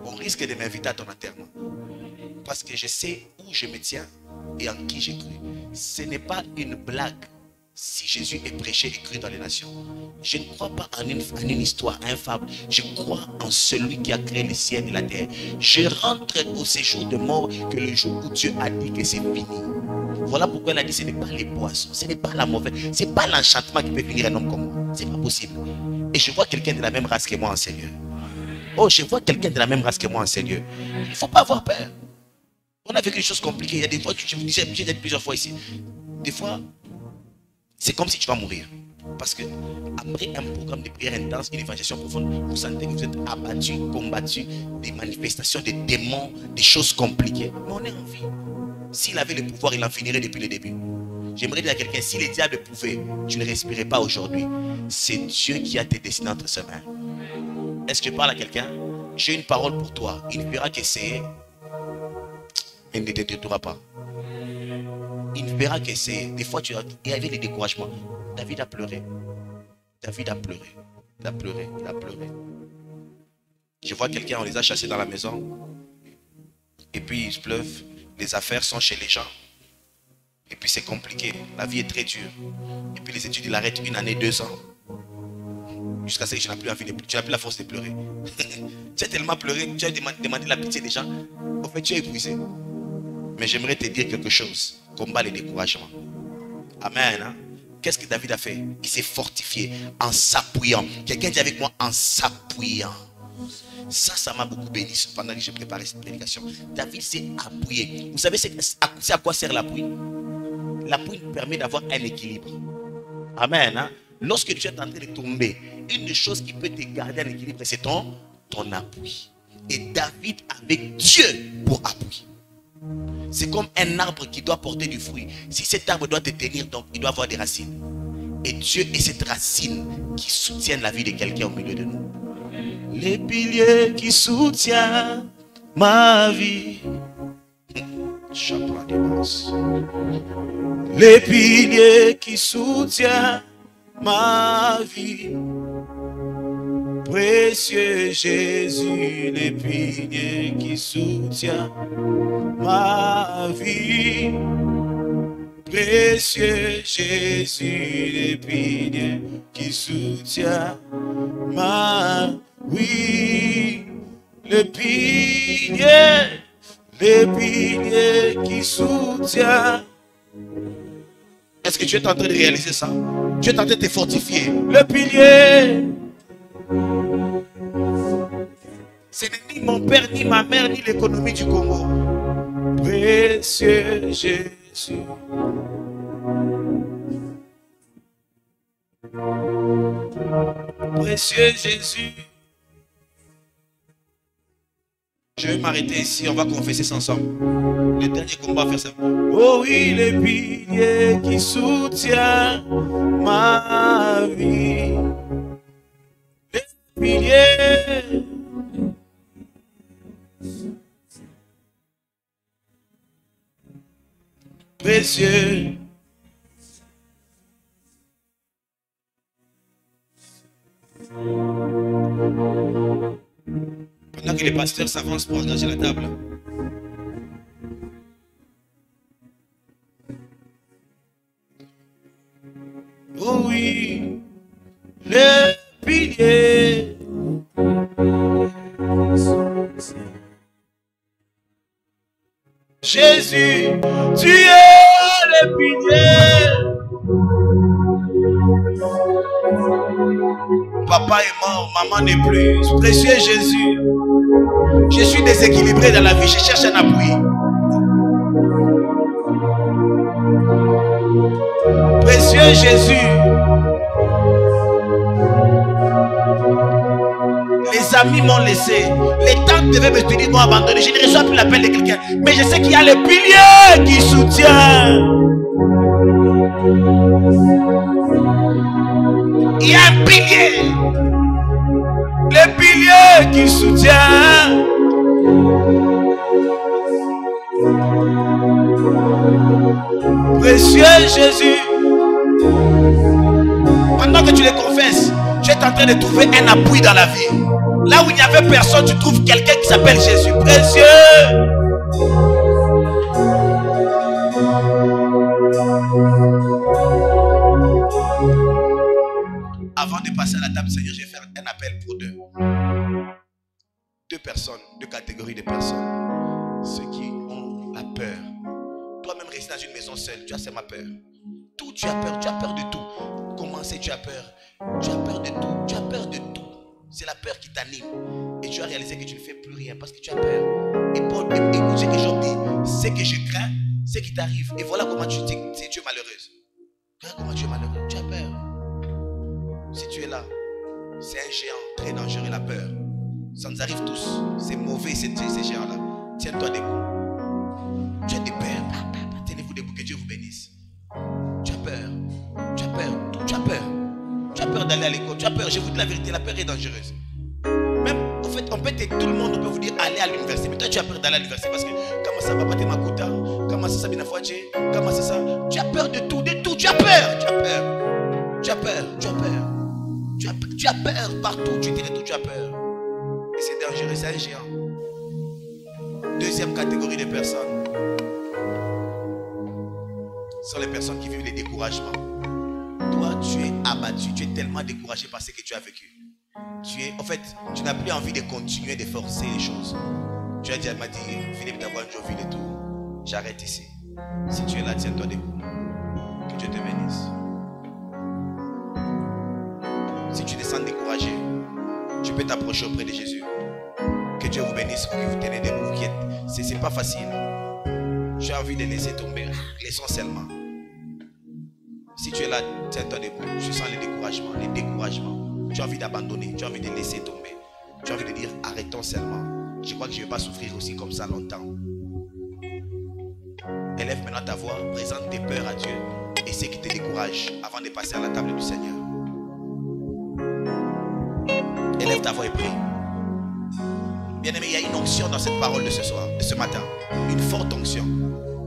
On risque de m'inviter à ton enterrement. Parce que je sais où je me tiens et en qui j'ai cru. Ce n'est pas une blague. si Jésus est prêché et cru dans les nations. Je ne crois pas en une histoire, en une fable. Je crois en celui qui a créé le ciel et la terre. Je rentre au séjour de mort que le jour où Dieu a dit que c'est fini. Voilà pourquoi il a dit ce n'est pas les poissons, ce n'est pas la mauvaise, ce n'est pas l'enchantement qui peut finir un homme comme moi. Ce n'est pas possible. Et je vois quelqu'un de la même race que moi en sérieux. Oh, je vois quelqu'un de la même race que moi en sérieux. Il ne faut pas avoir peur. On a vécu des choses compliquées. Il y a des fois, je vous disais, j'ai dit plusieurs fois ici. Des fois, c'est comme si tu vas mourir. Parce que après un programme de prière intense, une évangélisation profonde, vous sentez que vous êtes abattu, combattu, des manifestations, des démons, des choses compliquées. Mais on est en vie. S'il avait le pouvoir, il en finirait depuis le début. J'aimerais dire à quelqu'un, si les diables pouvaient, tu ne respirais pas aujourd'hui. C'est Dieu qui a tes destinées entre ses mains. Est-ce que je parle à quelqu'un? J'ai une parole pour toi. Il ne fera qu'essayer. Il ne te détruira pas. Il ne fera qu'essayer. Des fois, il y avait des découragements. David a pleuré. David a pleuré. Il a pleuré. Il a pleuré. Je vois quelqu'un, on les a chassés dans la maison. Et puis il pleuve. Les affaires sont chez les gens. Et puis c'est compliqué. La vie est très dure. Et puis les études, il arrête 1 année, 2 ans. Jusqu'à ce que tu n'as plus envie de pleurer. Tu n'as plus la force de pleurer. Tu as tellement pleuré, tu as demandé la pitié des gens. En fait, tu es épuisé. Mais j'aimerais te dire quelque chose. Combat les découragements. Amen. Hein? Qu'est-ce que David a fait? Il s'est fortifié en s'appuyant. Quelqu'un dit avec moi, en s'appuyant. Ça m'a beaucoup béni pendant que j'ai préparé cette prédication. David s'est appuyé. Vous savez, c'est à quoi sert l'appui? L'appui permet d'avoir un équilibre. Amen. Hein? Lorsque tu es en train de tomber, une des choses qui peut te garder en équilibre, c'est ton appui. Et David avait Dieu pour appui. C'est comme un arbre qui doit porter du fruit. Si cet arbre doit te tenir, donc il doit avoir des racines. Et Dieu est cette racine qui soutient la vie de quelqu'un au milieu de nous. Les piliers qui soutiennent ma vie. Les piliers qui soutiennent ma vie. Précieux Jésus, les piliers qui soutiennent ma vie. Précieux Jésus, les piliers qui soutiennent ma vie. Les piliers qui soutiennent. Est-ce que tu es en train de réaliser ça? Tu es en train de te fortifier. Le pilier. Ce n'est ni mon père, ni ma mère, ni l'économie du Congo. Précieux Jésus. Précieux Jésus. Je vais m'arrêter ici, on va confesser ça ensemble. Le dernier combat, faire ça. Oh oui, les piliers qui soutiennent ma vie. Les piliers. Précieux. Pendant que les pasteurs s'avancent pour engager la table. Oh oui, les piliers. Jésus, tu es le pilier. Papa est mort, maman n'est plus. Précieux Jésus, je suis déséquilibré dans la vie, je cherche un appui. Précieux Jésus, les amis m'ont laissé, les tantes devaient me dire, m'ont abandonné, je ne reçois plus l'appel de quelqu'un, mais je sais qu'il y a le pilier qui soutient. Il y a un pilier, le pilier qui soutient. Précieux Jésus, pendant que tu les confesses, tu es en train de trouver un appui dans la vie. Là où il n'y avait personne, tu trouves quelqu'un qui s'appelle Jésus. Précieux. avant de passer à la table du Seigneur, je vais faire un appel pour deux personnes, deux catégories de personnes. Ceux qui ont la peur. Toi-même, rester dans une maison seule, tu as seulement peur. Tout, tu as peur de tout. Commencer, tu as peur. Tu as peur de tout, tu as peur de tout. C'est la peur qui t'anime. Et tu as réalisé que tu ne fais plus rien parce que tu as peur. Et écoute ce que Job dit, c'est que je crains, c'est qui t'arrive. Et voilà comment tu es malheureuse. Voilà comment tu es malheureux, tu as peur. Si tu es là, c'est un géant très dangereux, la peur. Ça nous arrive tous. C'est mauvais ces géants-là. Tiens-toi debout. Tu as des peurs. Tenez-vous debout, que Dieu vous bénisse. Tu as peur. Tu as peur. Tu as peur. Tu as peur d'aller à l'école. Tu as peur. Je vous dis la vérité, la peur est dangereuse. Même, en fait, on peut être tout le monde, on peut vous dire aller à l'université. Mais toi, tu as peur d'aller à l'université parce que comment ça va pas ma quota, comment ça bien affaché, comment ça. Tu as peur de tout, de tout. Tu as peur. Tu as peur. Tu as peur. Tu as peur. Tu as peur partout. Tu dirais tout, tu as peur. Et c'est dangereux, c'est un géant. Deuxième catégorie de personnes sont les personnes qui vivent les découragements. Toi, tu es abattu, tu es tellement découragé par ce que tu as vécu. En fait, tu n'as plus envie de continuer de forcer les choses. Tu as dit, elle m'a dit, Philippe d'avoir une joie et tout. J'arrête ici. Si tu es là, tiens-toi debout. Que Dieu te bénisse. Si tu descends découragé, tu peux t'approcher auprès de Jésus. Que Dieu vous bénisse, que vous tenez debout. C'est pas facile. J'ai envie de laisser tomber. Laissons seulement. Si tu es là, tiens-toi debout. Je sens les découragements. Tu as envie d'abandonner. Tu as envie de laisser tomber. Tu as envie de dire arrêtons seulement. Je crois que je ne vais pas souffrir aussi comme ça longtemps. Élève maintenant ta voix. Présente tes peurs à Dieu. Et ce qui te décourage avant de passer à la table du Seigneur. Élève ta voix et prie. Bien-aimé, il y a une onction dans cette parole de ce soir, de ce matin. Une forte onction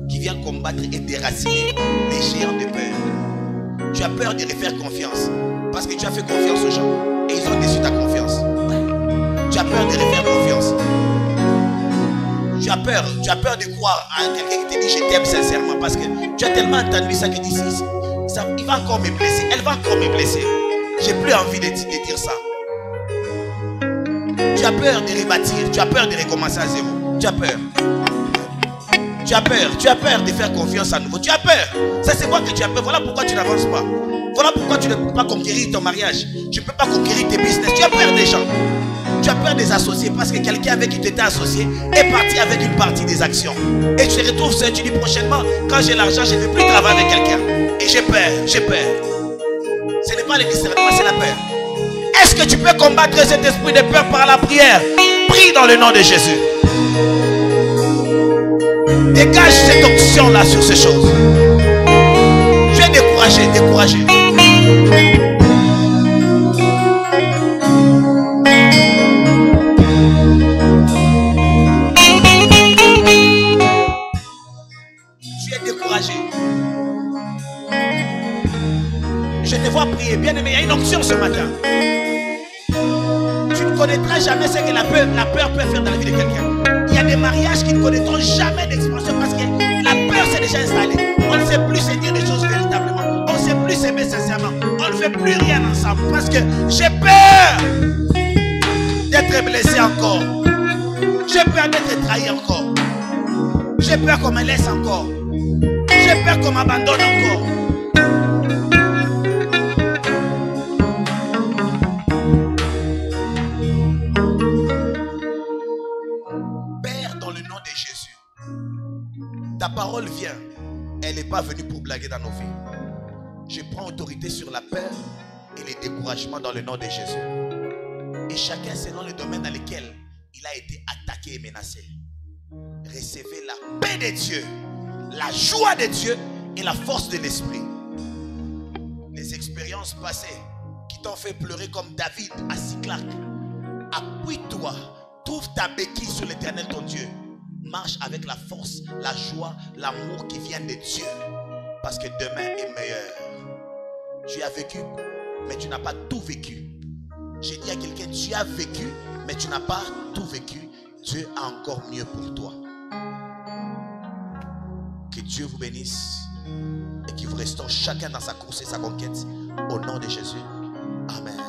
qui vient combattre et déraciner les géants de peur. Tu as peur de refaire confiance parce que tu as fait confiance aux gens et ils ont déçu ta confiance. Tu as peur de refaire confiance. Tu as peur de croire à quelqu'un qui te dit je t'aime sincèrement parce que tu as tellement entendu ça que d'ici, il va encore me blesser, elle va encore me blesser. J'ai plus envie de dire ça. Tu as peur de rebâtir, tu as peur de recommencer à zéro. Tu as peur. Tu as peur de faire confiance à nouveau. Tu as peur. Ça c'est quoi que tu as peur. Voilà pourquoi tu n'avances pas. Voilà pourquoi tu ne peux pas conquérir ton mariage. Tu ne peux pas conquérir tes business. Tu as peur des gens. Tu as peur des associés parce que quelqu'un avec qui tu étais associé est parti avec une partie des actions. Et tu te retrouves seul. Tu dis prochainement, quand j'ai l'argent, je ne vais plus travailler avec quelqu'un. Et j'ai peur. Ce n'est pas le discernement, c'est la peur. Est-ce que tu peux combattre cet esprit de peur par la prière? Prie dans le nom de Jésus. Dégage cette onction-là sur ces choses. Tu es découragé. Tu es découragé. Je te vois prier. Bien aimé, il y a une onction ce matin. Tu ne connaîtras jamais ce que la peur peut faire dans la vie de quelqu'un. Il y a des mariages qui ne connaîtront jamais d'expansion parce que la peur s'est déjà installée. On ne sait plus se dire des choses véritablement. On ne sait plus s'aimer sincèrement. On ne fait plus rien ensemble parce que j'ai peur d'être blessé encore. J'ai peur d'être trahi encore. J'ai peur qu'on me laisse encore. J'ai peur qu'on m'abandonne encore. Ta parole vient, elle n'est pas venue pour blaguer dans nos vies. Je prends autorité sur la peur et les découragements dans le nom de Jésus. Et chacun selon le domaine dans lequel il a été attaqué et menacé. Recevez la paix de Dieu, la joie de Dieu et la force de l'esprit. Les expériences passées qui t'ont fait pleurer comme David à Siclac. Appuie-toi, trouve ta béquille sur l'Éternel ton Dieu. Marche avec la force, la joie, l'amour qui vient de Dieu. Parce que demain est meilleur. Tu as vécu, mais tu n'as pas tout vécu. J'ai dit à quelqu'un, tu as vécu, mais tu n'as pas tout vécu. Dieu a encore mieux pour toi. Que Dieu vous bénisse et que vous restons chacun dans sa course et sa conquête. Au nom de Jésus. Amen.